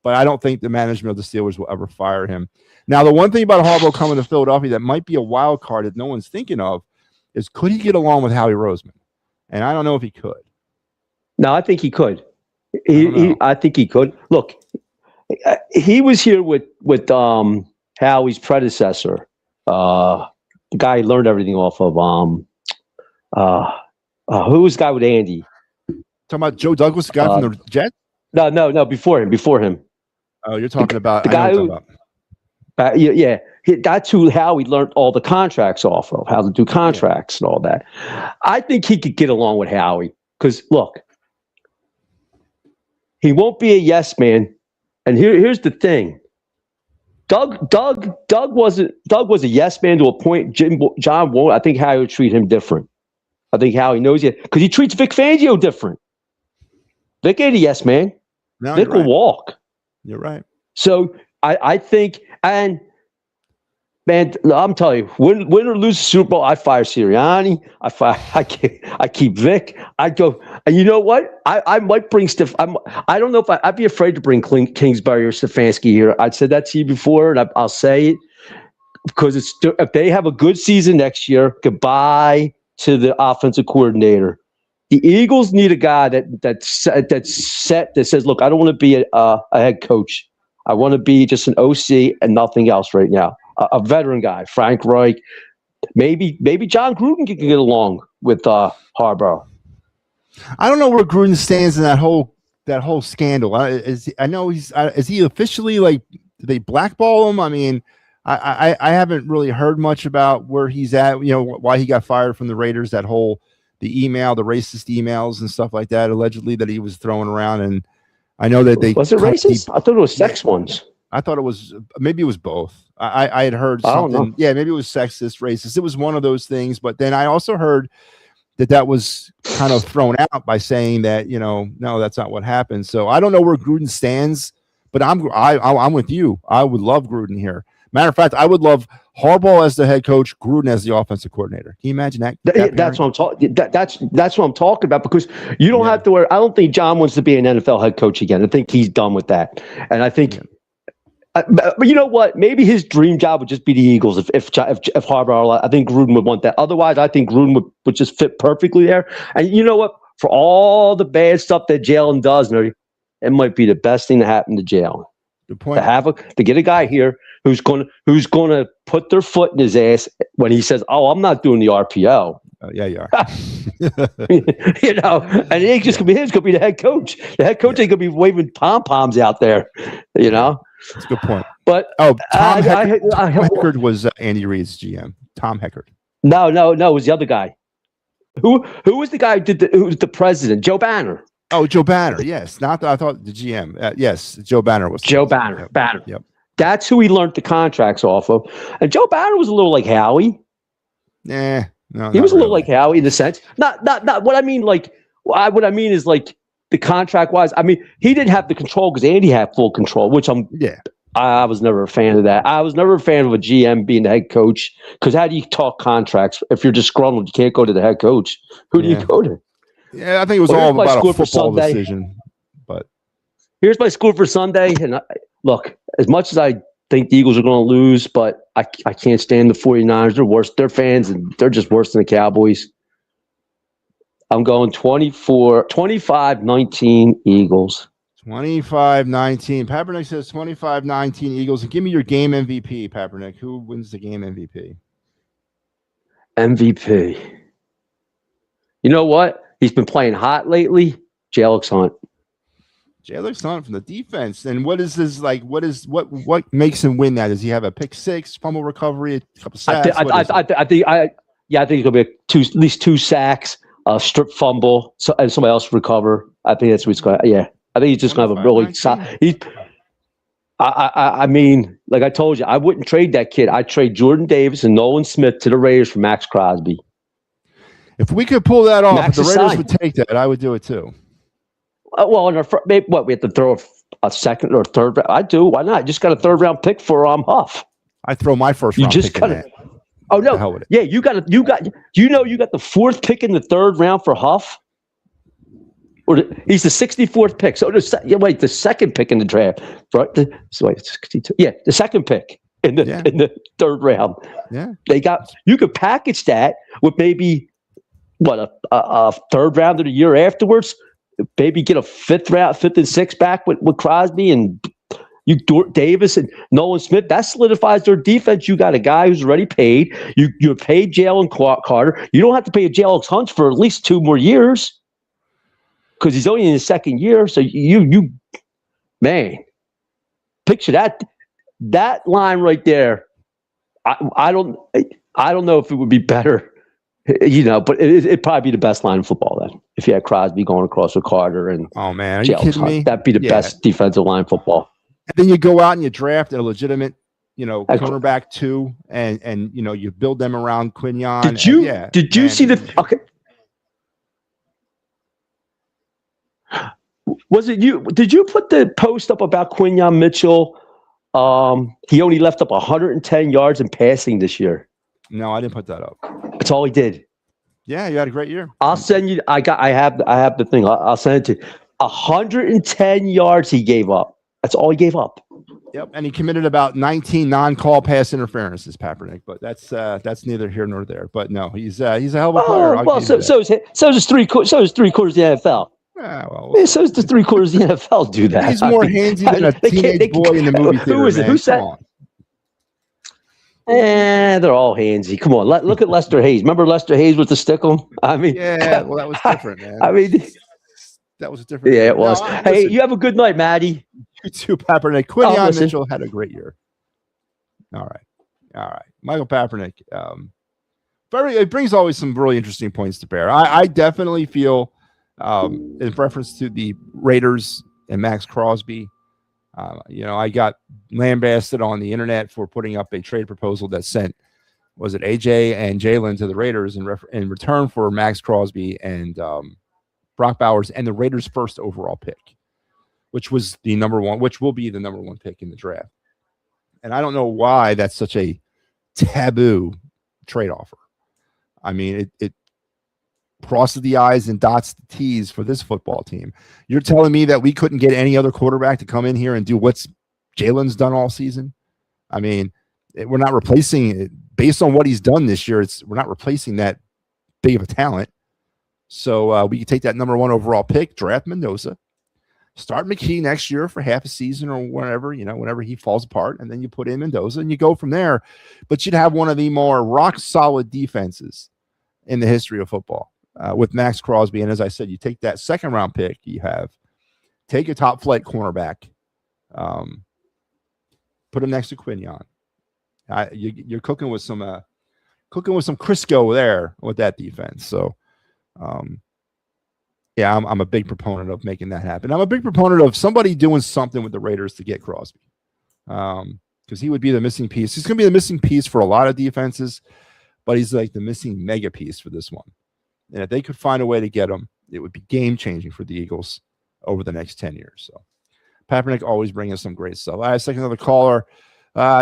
But I don't think the management of the Steelers will ever fire him. Now, the one thing about Harbaugh coming to Philadelphia that might be a wild card that no one's thinking of is could he get along with Howie Roseman? And I don't know if he could. No, I think he could. I think he could. Look, he was here with Howie's predecessor, the guy he learned everything off of. Who was the guy with Andy? Talking about Joe Douglas, the guy from the Jets? No, before him. Oh, you're talking about the guy who. That's who Howie learned all the contracts off of, how to do contracts and all that. I think he could get along with Howie because, look, he won't be a yes man. And here's the thing: Doug was a yes man to a point. John won't. I think Howie would treat him different. I think Howie knows it because he treats Vic Fangio different. Vic ain't a yes man. No, Vic will walk. You're right. So I think, and man, I'm telling you, win or lose the Super Bowl, I fire Sirianni. I keep Vic. I go, and you know what? I might bring I don't know if I'd be afraid to bring Kingsbury or Stefanski here. I'd said that to you before, and I'll say it because if they have a good season next year, goodbye to the offensive coordinator. The Eagles need a guy that's set that says, look, I don't want to be a head coach. I want to be just an OC and nothing else right now. A veteran guy, Frank Reich, maybe John Gruden can get along with Harbaugh. I don't know where Gruden stands in that whole scandal. Is he officially, like, did they blackball him? I mean, I haven't really heard much about where he's at. You know, why he got fired from the Raiders. That whole the racist emails and stuff like that, allegedly that he was throwing around. And I know that was it racist? I thought it was sex ones. I thought it was both. I had heard something. Yeah, maybe it was sexist, racist. It was one of those things. But then I also heard that was kind of thrown out by saying that, no, that's not what happened. So I don't know where Gruden stands, but I'm with you. I would love Gruden here. Matter of fact, I would love Harbaugh as the head coach, Gruden as the offensive coordinator. Can you imagine that? That's what I'm talking. That's what I'm talking about, because you don't have to worry. I don't think John wants to be an NFL head coach again. I think he's done with that, and I think. But you know what? Maybe his dream job would just be the Eagles. If Harbaugh, I think Gruden would want that. Otherwise, I think Gruden would just fit perfectly there. And you know what? For all the bad stuff that Jalen does, it might be the best thing to happen to Jalen. Good point. To get a guy here who's gonna put their foot in his ass when he says, "Oh, I'm not doing the RPO." Yeah, you are. And it ain't just gonna be him. It's gonna be the head coach. The head coach ain't gonna be waving pom poms out there. That's a good point. But Tom Heckard was Andy Reid's GM. Tom Heckard. No, it was the other guy. Who was the guy who was the president? Joe Banner. Oh, Joe Banner. Yes, I thought the GM. Yes, Joe Banner was. Joe Banner. Banner. Yep. That's who he learned the contracts off of. And Joe Banner was a little like Howie. No, he was a little like Howie in the sense. Not what I mean. Like what I mean is like. The contract wise, I mean, he didn't have the control because Andy had full control, which I was never a fan of that. I was never a fan of a GM being the head coach, because how do you talk contracts? If you're disgruntled, you can't go to the head coach. Who do you go to? Yeah, I think it was all about a football decision. But here's my score for Sunday. And look, as much as I think the Eagles are going to lose, but I can't stand the 49ers. They're worse. They're fans, and they're just worse than the Cowboys. I'm going 25-19 Eagles. 25-19. Papernick says 25-19 Eagles. And give me your game MVP, Papernick. Who wins the game MVP? MVP. You know what? He's been playing hot lately. Jalen Hunt. Jalen Hunt from the defense. And what is this like? What makes him win that? Does he have a pick six, fumble recovery, a couple sacks? I think he's going to be at least 2 sacks. A strip fumble, and somebody else recover. I think that's what he's going to. Yeah, I think he's just going to have a really solid. I mean, like I told you, I wouldn't trade that kid. I'd trade Jordan Davis and Nolan Smith to the Raiders for Max Crosby. If we could pull that off, if the Raiders would take that, I would do it too. Well, we have to throw a second or third round? I do. Why not? Just got a 3rd round pick for Huff. I throw my first round pick in that. Oh no! Yeah, you got the 4th pick in the 3rd round for Huff, or he's the 64th pick. So the 2nd pick in the draft, right? The 2nd pick in the 3rd round. Yeah, you could package that with maybe a 3rd round of the year afterwards. Maybe get a 5th and 6th back with Crosby and. Davis and Nolan Smith, that solidifies their defense. You got a guy who's already paid. You're paid Jalen Carter. You don't have to pay a Jalen Hunt for at least 2 more years because he's only in his 2nd year. So you picture that line right there. I don't know if it would be better, but it'd probably be the best line in football then if you had Crosby going across with Carter and are you kidding me? That'd be the best defensive line in football. And then you go out and you draft a legitimate, cornerback 2, and you build them around Quinyon. Did you see the? Okay. Was it you? Did you put the post up about Quinyon Mitchell? He only left up 110 yards in passing this year. No, I didn't put that up. That's all he did. Yeah, you had a great year. I'll send you. I have the thing. I'll send it to you. 110 yards he gave up. That's all he gave up. Yep, and he committed about 19 non-call pass interferences, Kaepernick. But that's neither here nor there. But no, he's a hell of a player. Well, so is three quarters of the NFL. Yeah, well, so is the 3/4 of the NFL do that. He's more handsy than a teenage boy in the movie theater. Who is it? Who said? They're all handsy. Come on, look at Lester Hayes. Remember Lester Hayes with the stickle? I mean, yeah, well, that was different, man. I mean, that was a different. Yeah, it was. No, hey, you have a good night, Matty. You too, Kaepernick. Quinyon Mitchell had a great year. All right, Michael Kaepernick. It brings always some really interesting points to bear. I definitely feel, in reference to the Raiders and Max Crosby. I got lambasted on the internet for putting up a trade proposal that sent, was it AJ and Jalen to the Raiders in return for Max Crosby and Brock Bowers and the Raiders' first overall pick, which was the number one, which will be the number one pick in the draft. And I don't know why that's such a taboo trade offer. I mean, it crosses the I's and dots the T's for this football team. You're telling me that we couldn't get any other quarterback to come in here and do what's Jalen's done all season? I mean, we're not replacing it based on what he's done this year. We're not replacing that big of a talent. So we can take that number one overall pick, draft Mendoza, start McKee next year for half a season or whenever, whenever he falls apart, and then you put in Mendoza and you go from there. But you'd have one of the more rock solid defenses in the history of football. With Max Crosby. And as I said, you take that second round pick, take a top flight cornerback, put him next to Quinyon. You're cooking with some Crisco there with that defense. So, yeah, I'm a big proponent of making that happen. I'm a big proponent of somebody doing something with the Raiders to get Crosby, because he would be the missing piece. He's going to be the missing piece for a lot of defenses, but he's like the missing mega piece for this one. And if they could find a way to get him, it would be game-changing for the Eagles over the next 10 years. So, Kaepernick always bringing some great stuff. All right, second another caller,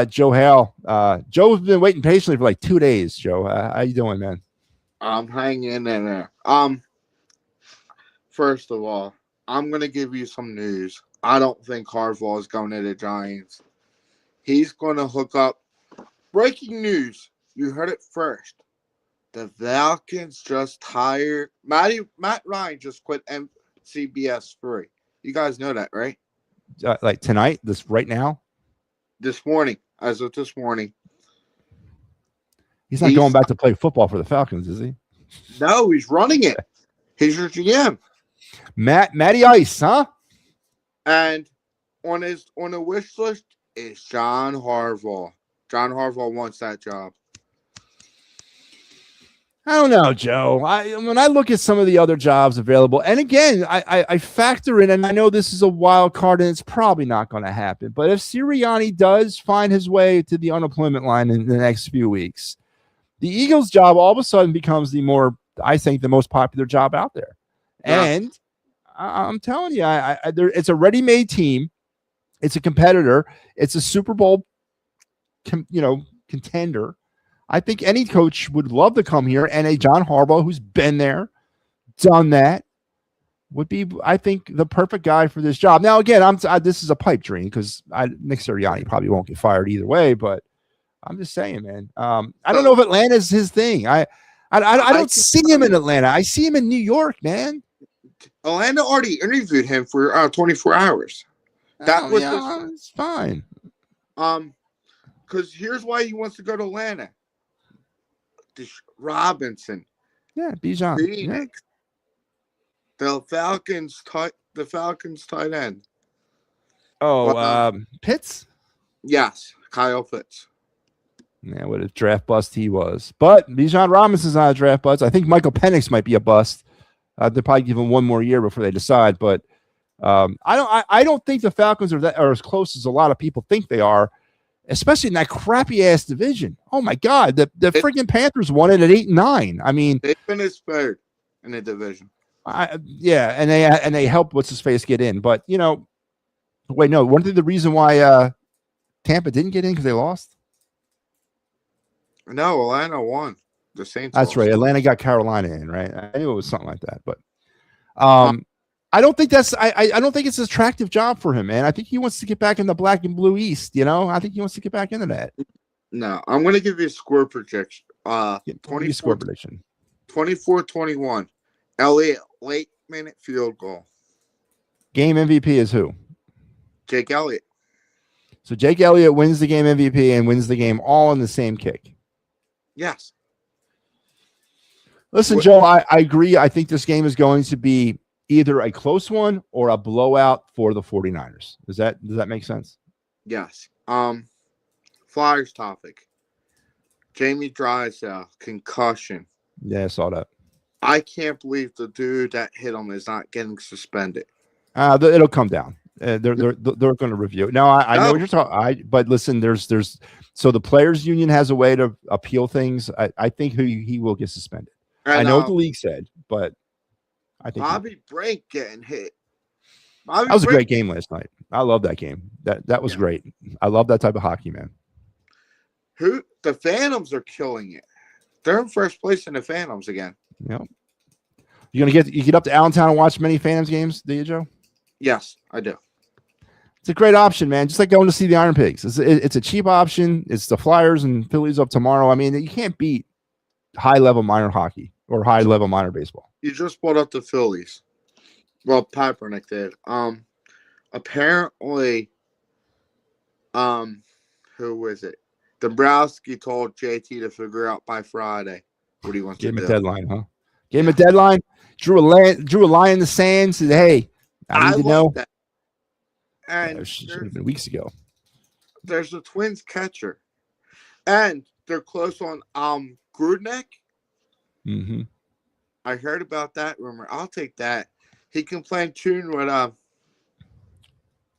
Joe Hale. Joe's been waiting patiently for like 2 days. Joe, how you doing, man? I'm hanging in there. First of all, I'm going to give you some news. I don't think Harbaugh is going to the Giants. He's going to hook up. Breaking news. You heard it first. The Falcons just hired Matt Ryan just quit CBS 3. You guys know that, right? Like tonight, right now? This morning, as of this morning. He's not going back to play football for the Falcons, is he? No, he's running it. He's your GM. Matty Ice, huh? And on the wish list is John Harbaugh. John Harbaugh wants that job. I don't know, Joe. When I look at some of the other jobs available, and again, I factor in, and I know this is a wild card, and it's probably not going to happen, but if Sirianni does find his way to the unemployment line in the next few weeks, the Eagles' job all of a sudden becomes the most popular job out there. Yeah. And I'm telling you, it's a ready-made team. It's a competitor. It's a Super Bowl, contender. I think any coach would love to come here, and a John Harbaugh who's been there, done that, would be, I think, the perfect guy for this job. Now, again, this is a pipe dream because Nick Sirianni probably won't get fired either way, but I'm just saying, man. I don't know if Atlanta's his thing. I don't see him in Atlanta. I see him in New York, man. Atlanta already interviewed him for 24 hours. It's fine. Because here's why he wants to go to Atlanta. Robinson. Yeah, Bijan. Phoenix. Yeah. The Falcons tight end. Oh, Pitts? Yes, Kyle Pitts. Yeah, what a draft bust he was. But Bijan Robinson's not a draft bust. I think Michael Penix might be a bust. They'll probably give him one more year before they decide. But I don't think the Falcons are as close as a lot of people think they are, especially in that crappy ass division. Oh my God, the freaking Panthers won it at 8-9. I mean, they finished third in the division. Yeah, and they helped what's his face get in, but wait, no, wasn't the reason why Tampa didn't get in because they lost? No, Atlanta won. The Saints That's lost. right. Atlanta got Carolina in, right? I knew it was something like that, but Uh, I don't think that's I don't think it's an attractive job for him, man. I think he wants to get back in the black and blue East. I think he wants to get back into that. No, I'm going to give you a score projection. Give me a score prediction. 24-21. Elliott late minute field goal. Game MVP is who? Jake Elliott. So Jake Elliott wins the game MVP and wins the game all in the same kick. Yes. Listen, Joe, I agree. I think this game is going to be either a close one or a blowout for the 49ers. Does that make sense? Yes. Flyers topic. Jamie Drysdale, concussion. Yeah, I saw that. I can't believe the dude that hit him is not getting suspended. It'll come down. They're going to review it. Now I know what you're talking. But listen, there's so the players union has a way to appeal things. I think he will get suspended. And, I know what the league said, but I think Bobby Brink getting hit. That was a great game last night. I love that game. That was great. I love that type of hockey, man. The Phantoms are killing it. They're in first place in the Phantoms again. Yep. You get up to Allentown and watch many Phantoms games, do you, Joe? Yes, I do. It's a great option, man. Just like going to see the Iron Pigs. It's a cheap option. It's the Flyers and Phillies up tomorrow. I mean, you can't beat high-level minor hockey or high-level minor baseball. You just brought up the Phillies. Well, Papernick did. Apparently, who was it? Dombrowski told JT to figure out by Friday what he wants to do. Give him a deadline, huh? Give him a deadline. Drew a line in the sand. Said, "Hey, I need to know." That. And it should have been weeks ago. There's the Twins catcher, and they're close on Grudnek. Mm-hmm. I heard about that rumor. I'll take that. He can play in tune with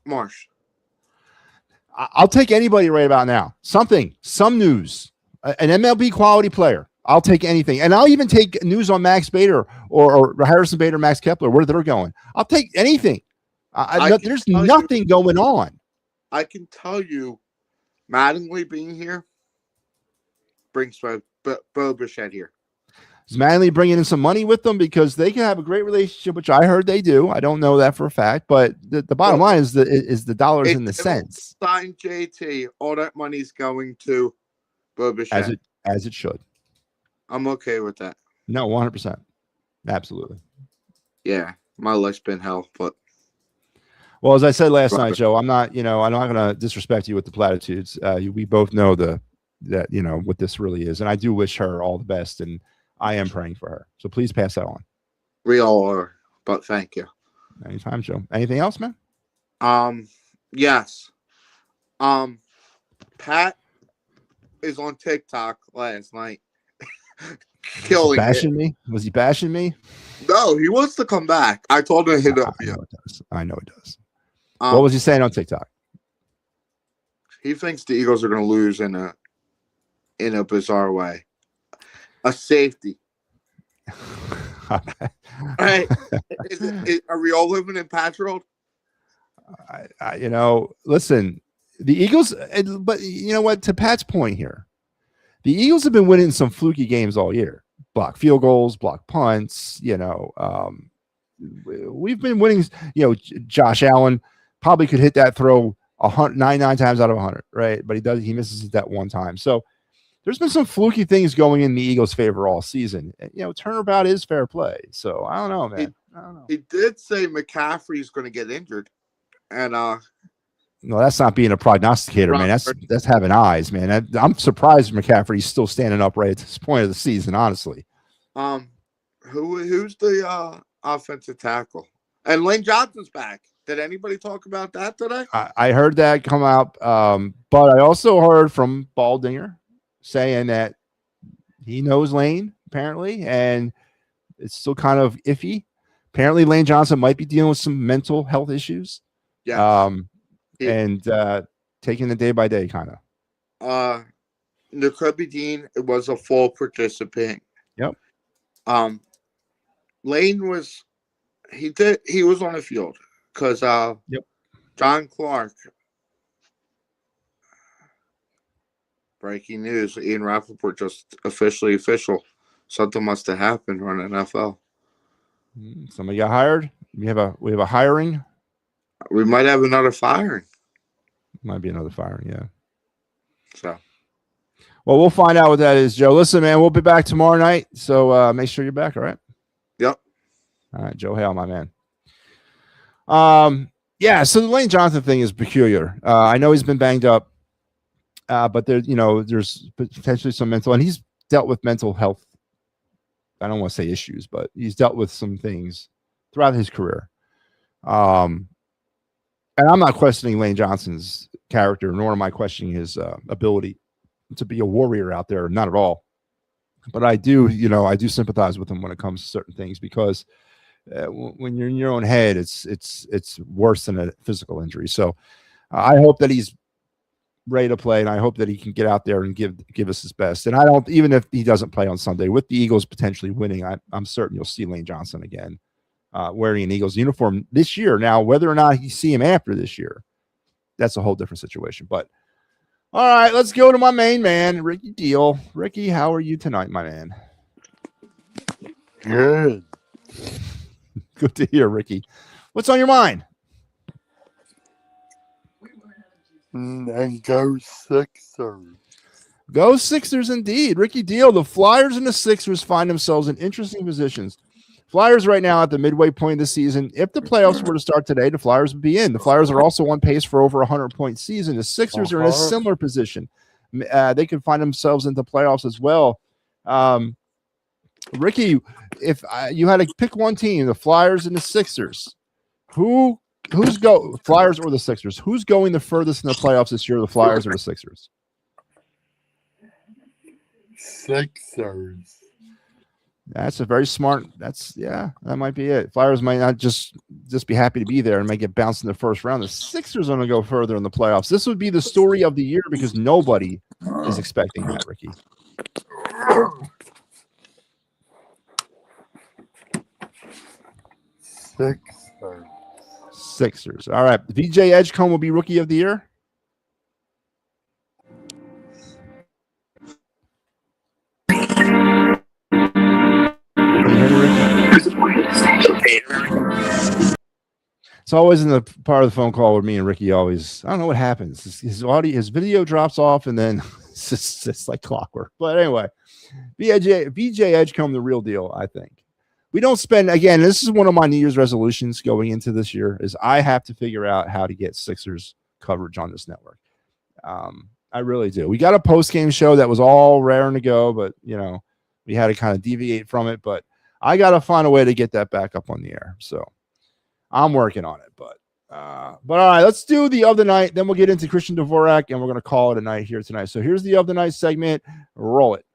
Marsh. I'll take anybody right about now. Some news, an MLB quality player. I'll take anything. And I'll even take news on Max Bader or Harrison Bader, Max Kepler, where they're going. I'll take anything. There's nothing going on. I can tell you, Mattingly being here brings Bo Bichette here. Is Mattingly bringing in some money with them because they can have a great relationship, which I heard they do. I don't know that for a fact, but the bottom line is the dollars and the cents. Sign JT, all that money's going to Bo Bichette. As it should. I'm okay with that. No, 100%. Absolutely. Yeah, my life's been hell, but. Well, as I said last night, Joe, I'm not going to disrespect you with the platitudes. We both know that what this really is, and I do wish her all the best, and I am praying for her. So please pass that on. We all are, but thank you. Anytime, Joe. Anything else, man? Yes. Pat is on TikTok last night. Killing bashing me? Was he bashing me? No, he wants to come back. I told him to hit up you. I know it does. What was he saying on TikTok? He thinks the Eagles are going to lose in a bizarre way. A safety. Right? Are we all living in Pat's world? Listen, the Eagles, but you know what? To Pat's point here, the Eagles have been winning some fluky games all year. Block field goals, block punts. We've been winning. Josh Allen probably could hit that throw 99 times out of 100, right? But he misses it that one time. So there's been some fluky things going in the Eagles' favor all season. Turnabout is fair play. So I don't know, man. I don't know. He did say McCaffrey's going to get injured, and no, that's not being a prognosticator, man. That's having eyes, man. I'm surprised McCaffrey's still standing upright at this point of the season, honestly. Who's the offensive tackle? And Lane Johnson's back. Did anybody talk about that today? I heard that come out, but I also heard from Baldinger saying that he knows Lane, apparently, and it's still kind of iffy. Apparently, Lane Johnson might be dealing with some mental health issues. Yeah. And taking the day by day, kind of. Nakobe Dean was a full participant. Yep. Lane was He did. He was on the field because Yep. John Clark. Breaking news: Ian Rappaport just official. Something must have happened on NFL. Somebody got hired. We have a hiring. We might have another firing. Might be another firing. Yeah. So. Well, we'll find out what that is, Joe. Listen, man, we'll be back tomorrow night. So make sure you're back. All right. Yep. All right, Joe Hale, my man. Yeah. So the Lane Johnson thing is peculiar. I know he's been banged up, but there's potentially some mental, and he's dealt with mental health. I don't want to say issues, but he's dealt with some things throughout his career. And I'm not questioning Lane Johnson's character, nor am I questioning his ability to be a warrior out there. Not at all. But I do sympathize with him when it comes to certain things, because when you're in your own head, it's worse than a physical injury. So I hope that he's ready to play, and I hope that he can get out there and give us his best. And I don't, even if he doesn't play on Sunday, with the Eagles potentially winning, I'm certain you'll see Lane Johnson again wearing an Eagles uniform this year. Now, whether or not you see him after this year, that's a whole different situation. But all right, let's go to my main man, Ricky Deal. Ricky, how are you tonight, my man? Good. Good to hear, Ricky. What's on your mind? And go Sixers. Go Sixers indeed. Ricky Deal, the Flyers and the Sixers find themselves in interesting positions. Flyers right now at the midway point of the season. If the playoffs were to start today, the Flyers would be in. The Flyers are also on pace for over 100-point season. The Sixers are in a similar position. They could find themselves into playoffs as well. Ricky, if you had to pick one team, the Flyers and the Sixers, who's Flyers or the Sixers? Who's going the furthest in the playoffs this year, the Flyers or the Sixers? Sixers. That's a very smart. That might be it. Flyers might not just be happy to be there and might get bounced in the first round. The Sixers are going to go further in the playoffs. This would be the story of the year because nobody is expecting that, Ricky. Sixers. All right. VJ Edgecombe will be Rookie of the Year. It's always in the part of the phone call where me and Ricky always, I don't know what happens. His video drops off and then it's just like clockwork. But anyway, VJ Edgecombe, the real deal, I think. We don't spend, again, this is one of my New Year's resolutions going into this year, is I have to figure out how to get Sixers coverage on this network. I really do. We got a post-game show that was all raring to go, but, we had to kind of deviate from it. But I got to find a way to get that back up on the air. So I'm working on it. But all right, let's do the of the night. Then we'll get into Christian Dvorak, and we're going to call it a night here tonight. So here's the of the night segment. Roll it.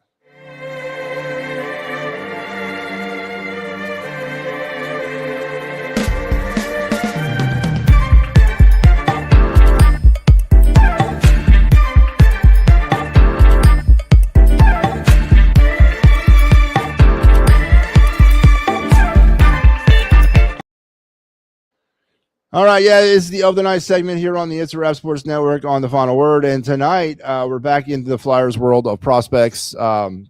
All right, it's the of the night segment here on the It's a Wrap Sports Network on the Final Word, and tonight we're back into the Flyers world of prospects,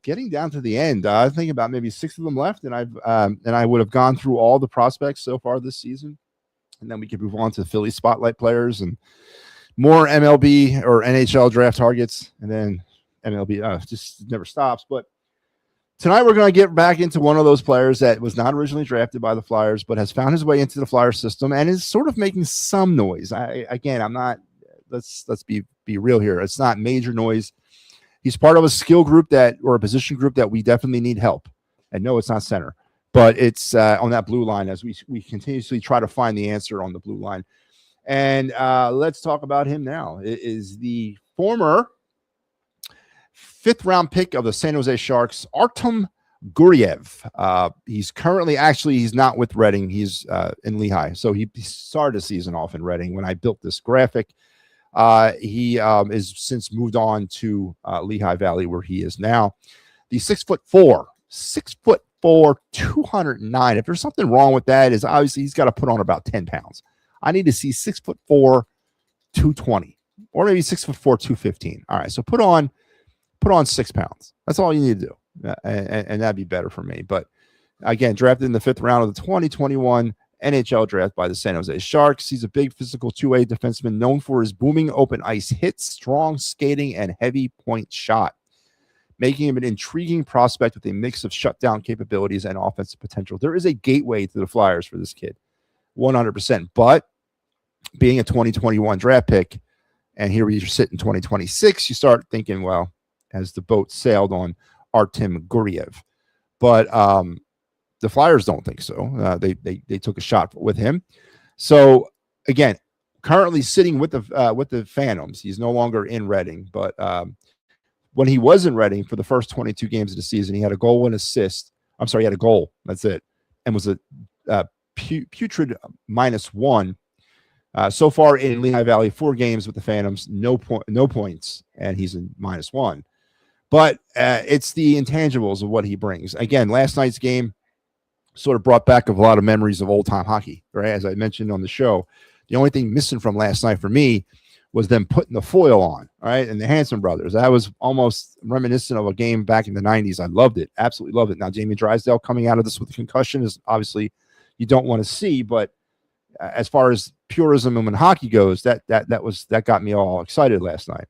getting down to the end. I think about maybe 6 of them left, and I would have gone through all the prospects so far this season, and then we could move on to the Philly spotlight players and more MLB or NHL draft targets, and then MLB just never stops. But tonight, we're going to get back into one of those players that was not originally drafted by the Flyers, but has found his way into the Flyers system and is sort of making some noise. I'm not. Let's be real here. It's not major noise. He's part of a skill group or a position group that we definitely need help. And no, it's not center, but it's on that blue line as we continuously try to find the answer on the blue line. And let's talk about him now. It is the former 5th round pick of the San Jose Sharks, Artem Guriev. He's currently, he's not with Reading. He's in Lehigh. So he started the season off in Reading when I built this graphic. He is since moved on to Lehigh Valley, where he is now. The 6'4", 209. If there's something wrong with that, is obviously he's got to put on about 10 pounds. I need to see 6'4", 220, or maybe 6'4", 215. All right, so put on 6 pounds. That's all you need to do, and that'd be better for me. But again, drafted in the 5th round of the 2021 NHL draft by the San Jose Sharks. He's a big physical two-way defenseman known for his booming open ice hits, strong skating, and heavy point shot, making him an intriguing prospect with a mix of shutdown capabilities and offensive potential. There is a gateway to the Flyers for this kid, 100%. But being a 2021 draft pick, and here we sit in 2026, you start thinking, well, has the boat sailed on Artem Guriev? But the Flyers don't think so. They took a shot with him. So again, currently sitting with the Phantoms. He's no longer in Reading, but when he was in Reading for the first 22 games of the season, he had a goal and assist. I'm sorry, he had a goal. That's it, and was a putrid -1. So far in Lehigh Valley, 4 games with the Phantoms, no points, and he's in -1. But it's the intangibles of what he brings. Again, last night's game sort of brought back a lot of memories of old-time hockey, right? As I mentioned on the show, the only thing missing from last night for me was them putting the foil on, right? And the Hanson brothers. That was almost reminiscent of a game back in the 90s. I loved it. Absolutely loved it. Now, Jamie Drysdale coming out of this with a concussion is obviously you don't want to see, but as far as purism and when hockey goes, that got me all excited last night.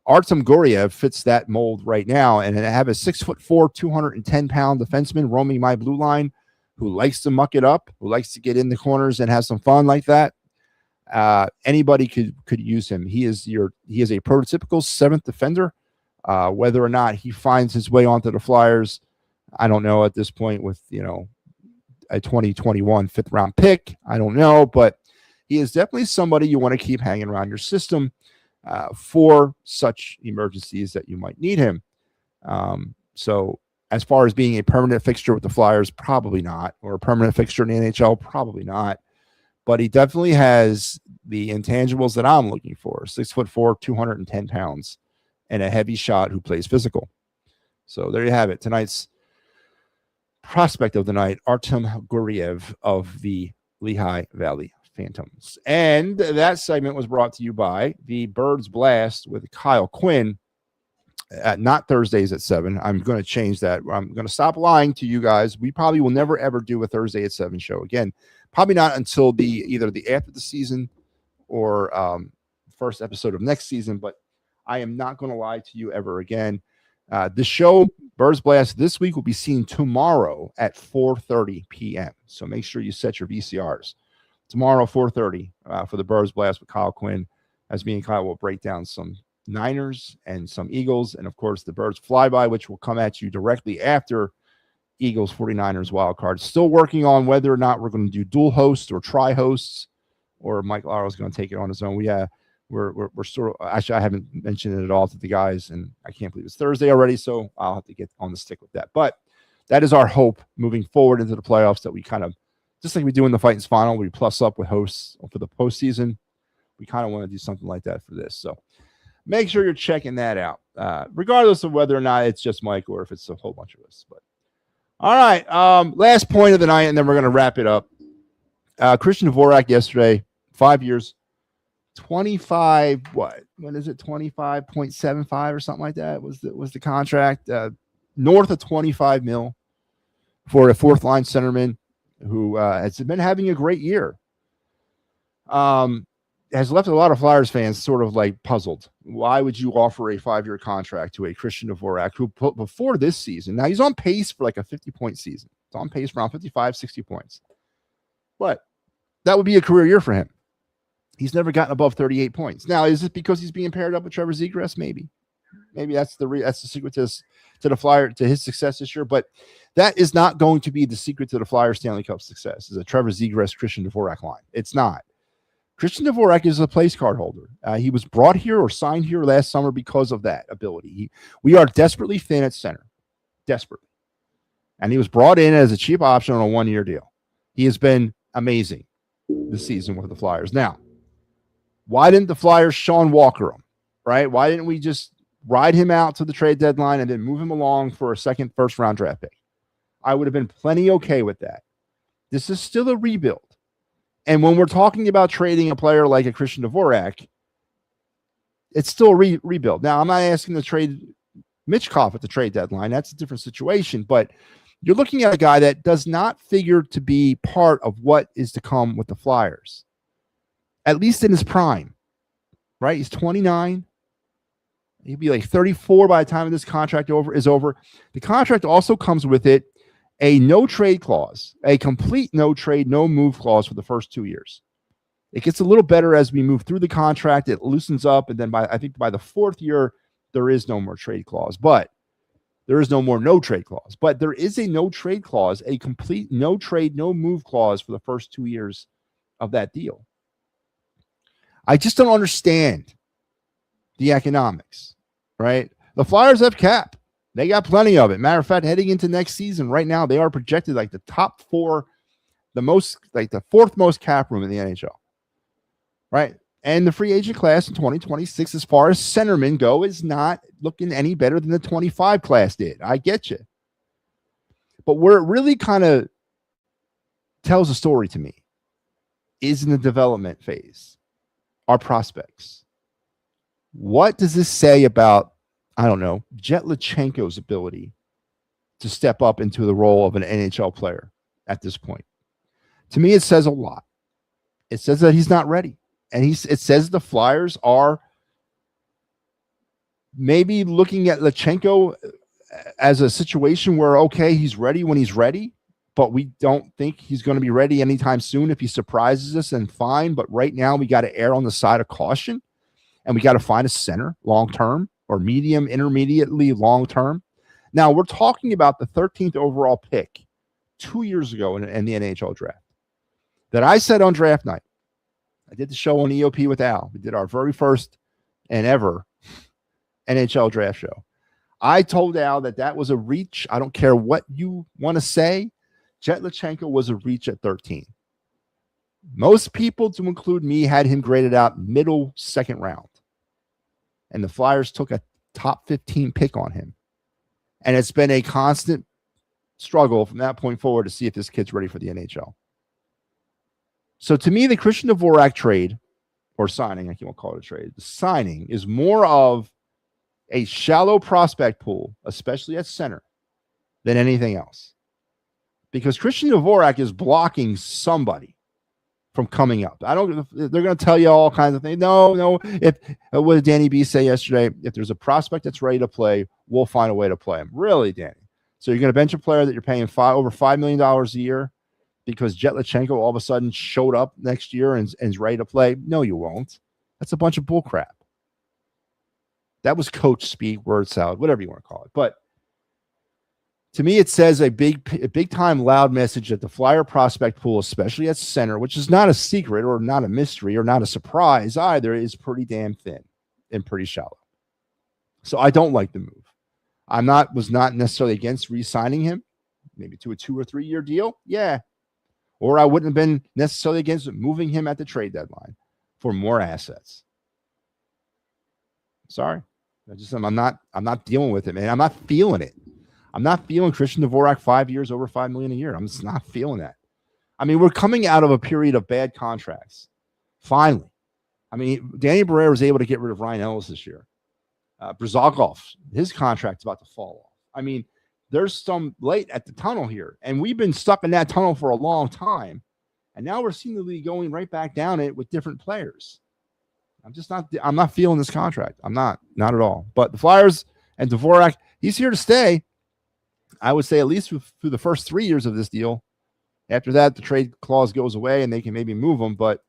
Artem Guriev fits that mold right now, and I have a 6'4", 210-pound defenseman roaming my blue line who likes to muck it up, who likes to get in the corners and have some fun like that. Anybody could use him. He is a prototypical 7th defender. Whether or not he finds his way onto the Flyers, I don't know at this point with a 2021 5th round pick. I don't know, but he is definitely somebody you want to keep hanging around your system for such emergencies that you might need him. So as far as being a permanent fixture with the Flyers, probably not, or a permanent fixture in the NHL, probably not. But he definitely has the intangibles that I'm looking for: 6'4", 210 pounds, and a heavy shot who plays physical. So there you have it. Tonight's prospect of the night, Artem Guriev of the Lehigh Valley Phantoms. And that segment was brought to you by the Birds Blast with Kyle Quinn. Not Thursdays at 7. I'm going to change that. I'm going to stop lying to you guys. We probably will never, ever do a Thursday at 7 show again. Probably not until either the after the season or first episode of next season. But I am not going to lie to you ever again. The show, Birds Blast, this week will be seen tomorrow at 4:30 p.m. So make sure you set your VCRs. Tomorrow, 4:30 for the Birds Blast with Kyle Quinn, as me and Kyle will break down some Niners and some Eagles, and of course the Birds Flyby, which will come at you directly after Eagles 49ers wild card. Still working on whether or not we're going to do dual hosts or tri hosts, or Mike Laro is going to take it on his own. We're sort of, actually, I haven't mentioned it at all to the guys, and I can't believe it's Thursday already, so I'll have to get on the stick with that. But that is our hope moving forward into the playoffs, that we kind of, just like we do in the Fightins final, we plus up with hosts for the postseason. We kind of want to do something like that for this. So make sure you're checking that out, regardless of whether or not it's just Mike or if it's a whole bunch of us. But all right, last point of the night, and then we're going to wrap it up. Christian Dvorak yesterday, 5 years, 25. What is it? 25.75 or something like that was the contract. North of 25 mil for a 4th line centerman who has been having a great year. Has left a lot of Flyers fans sort of like puzzled. Why would you offer a 5-year contract to a Christian Dvorak who put before this season? Now he's on pace for like a 50-point season. It's on pace for around 55, 60 points. But that would be a career year for him. He's never gotten above 38 points. Now, is it because he's being paired up with Trevor Zegras? Maybe that's the secret to the Flyer, to his success this year. But that is not going to be the secret to the Flyers Stanley Cup success, is a Trevor Zegras, Christian Dvorak line. It's not. Christian Dvorak is a place card holder. He was brought here or signed here last summer because of that ability. We are desperately thin at center. Desperately. And he was brought in as a cheap option on a 1-year deal. He has been amazing this season with the Flyers. Now, why didn't the Flyers Sean Walker him, right? Why didn't we just ride him out to the trade deadline and then move him along for a second first-round draft pick? I would have been plenty okay with that. This is still a rebuild. And when we're talking about trading a player like a Christian Dvorak, it's still a rebuild. Now, I'm not asking to trade Mitchkov at the trade deadline. That's a different situation. But you're looking at a guy that does not figure to be part of what is to come with the Flyers, at least in his prime, right? He's 29. He'll be like 34 by the time this contract is over. The contract also comes with it a no-trade clause, a complete no-trade, no-move clause for the first 2 years. It gets a little better as we move through the contract. It loosens up, and then I think by the fourth year, there is no more trade clause. But there is no more no-trade clause. But there is a no-trade clause, a complete no-trade, no-move clause for the first 2 years of that deal. I just don't understand the economics, right? The Flyers have cap. They got plenty of it. Matter of fact, heading into next season, right now, they are projected like the top four, the fourth most cap room in the NHL, right? And the free agent class in 2026, as far as centermen go, is not looking any better than the 25 class did. I get you. But where it really kind of tells a story to me is in the development phase, our prospects. What does this say about, I don't know, Jetlachenko's ability to step up into the role of an NHL player at this point? To me, it says a lot. It says that he's not ready. And it says the Flyers are maybe looking at Lachenko as a situation where, okay, he's ready when he's ready, but we don't think he's going to be ready anytime soon. If he surprises us, then fine. But right now, we got to err on the side of caution, and we got to find a center long-term or medium, intermediately long-term. Now, we're talking about the 13th overall pick 2 years ago in the NHL draft that I said on draft night. I did the show on EOP with Al. We did our very first and ever NHL draft show. I told Al that was a reach. I don't care what you want to say. Jetlachenko was a reach at 13. Most people, to include me, had him graded out middle second round. And the Flyers took a top 15 pick on him. And it's been a constant struggle from that point forward to see if this kid's ready for the NHL. So to me, the Christian Dvorak trade, or signing, I can't call it a trade, the signing is more of a shallow prospect pool, especially at center, than anything else. Because Christian Dvorak is blocking somebody from coming up. They're going to tell you all kinds of things. No. What did Danny B say yesterday? If there's a prospect that's ready to play, we'll find a way to play him. Really, Danny? So you're going to bench a player that you're paying over $5 million a year because Jetlachenko all of a sudden showed up next year and is ready to play? No, you won't. That's a bunch of bull crap. That was coach speak, word salad, whatever you want to call it. But to me, it says a big time loud message that the Flyer prospect pool, especially at center, which is not a secret or not a mystery or not a surprise either, is pretty damn thin and pretty shallow. So I don't like the move. Was not necessarily against re-signing him, maybe to a 2 or 3 year deal. Yeah. Or I wouldn't have been necessarily against moving him at the trade deadline for more assets. Sorry. I'm not dealing with it, man. I'm not feeling it. I'm not feeling Christian Dvorak 5 years over $5 million a year. I'm just not feeling that. I mean, we're coming out of a period of bad contracts. Finally. I mean, Danny Barrera was able to get rid of Ryan Ellis this year. Brzakov, his contract's about to fall off. I mean, there's some light at the tunnel here, and we've been stuck in that tunnel for a long time, and now we're seemingly going right back down it with different players. I'm not feeling this contract. I'm not at all. But the Flyers and Dvorak, he's here to stay. I would say at least through the first 3 years of this deal. After that, the trade clause goes away and they can maybe move him, but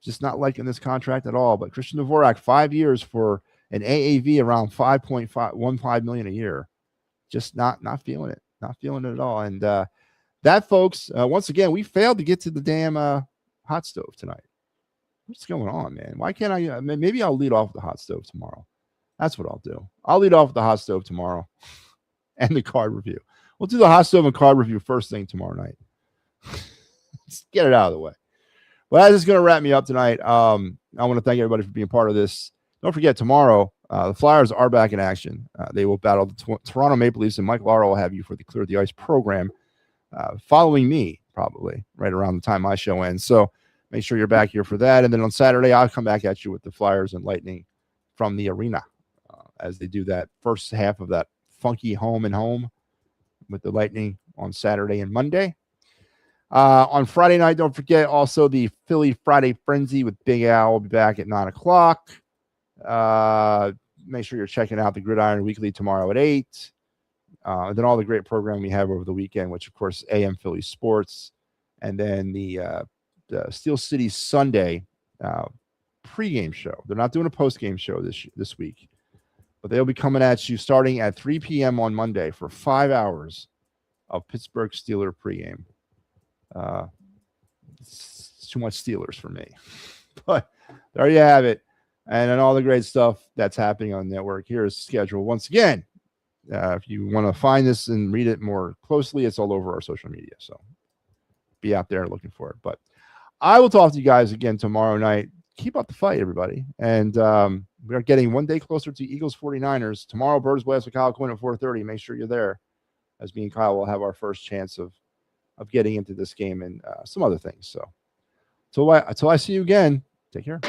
just not liking this contract at all. But Christian Dvorak, 5 years for an AAV around $5.15 million a year. Just not feeling it. Not feeling it at all. And that, folks, once again, we failed to get to the damn hot stove tonight. What's going on, man? Why can't I? Maybe I'll lead off with the hot stove tomorrow. That's what I'll do. I'll lead off with the hot stove tomorrow and the card review. We'll do the hot stove and card review first thing tomorrow night. Let's get it out of the way. Well, that is going to wrap me up tonight. I want to thank everybody for being part of this. Don't forget, tomorrow, The Flyers are back in action. They will battle the Toronto Maple Leafs, and Mike Lara will have you for the Clear the Ice program following me, probably right around the time my show ends. So make sure you're back here for that. And then on Saturday, I'll come back at you with the Flyers and Lightning from the arena as they do that first half of that funky home and home with the Lightning on Saturday and Monday. On Friday night, don't forget also the Philly Friday Frenzy with Big Al will be back at 9 o'clock. Make sure you're checking out the Gridiron Weekly tomorrow at 8. And then all the great programming we have over the weekend, which, of course, AM Philly Sports. And then the Steel City Sunday pregame show. They're not doing a postgame show this week. But they'll be coming at you starting at 3 p.m. on Monday for 5 hours of Pittsburgh Steeler pregame. It's too much Steelers for me. But there you have it. And then all the great stuff that's happening on the network. Here is the schedule. Once again, if you want to find this and read it more closely, it's all over our social media. So be out there looking for it. But I will talk to you guys again tomorrow night. Keep up the fight, everybody. And we are getting one day closer to Eagles 49ers. Tomorrow, Birds Blast with Kyle Quinn at 4:30. Make sure you're there, as me and Kyle will have our first chance of getting into this game and some other things. So until I see you again, take care.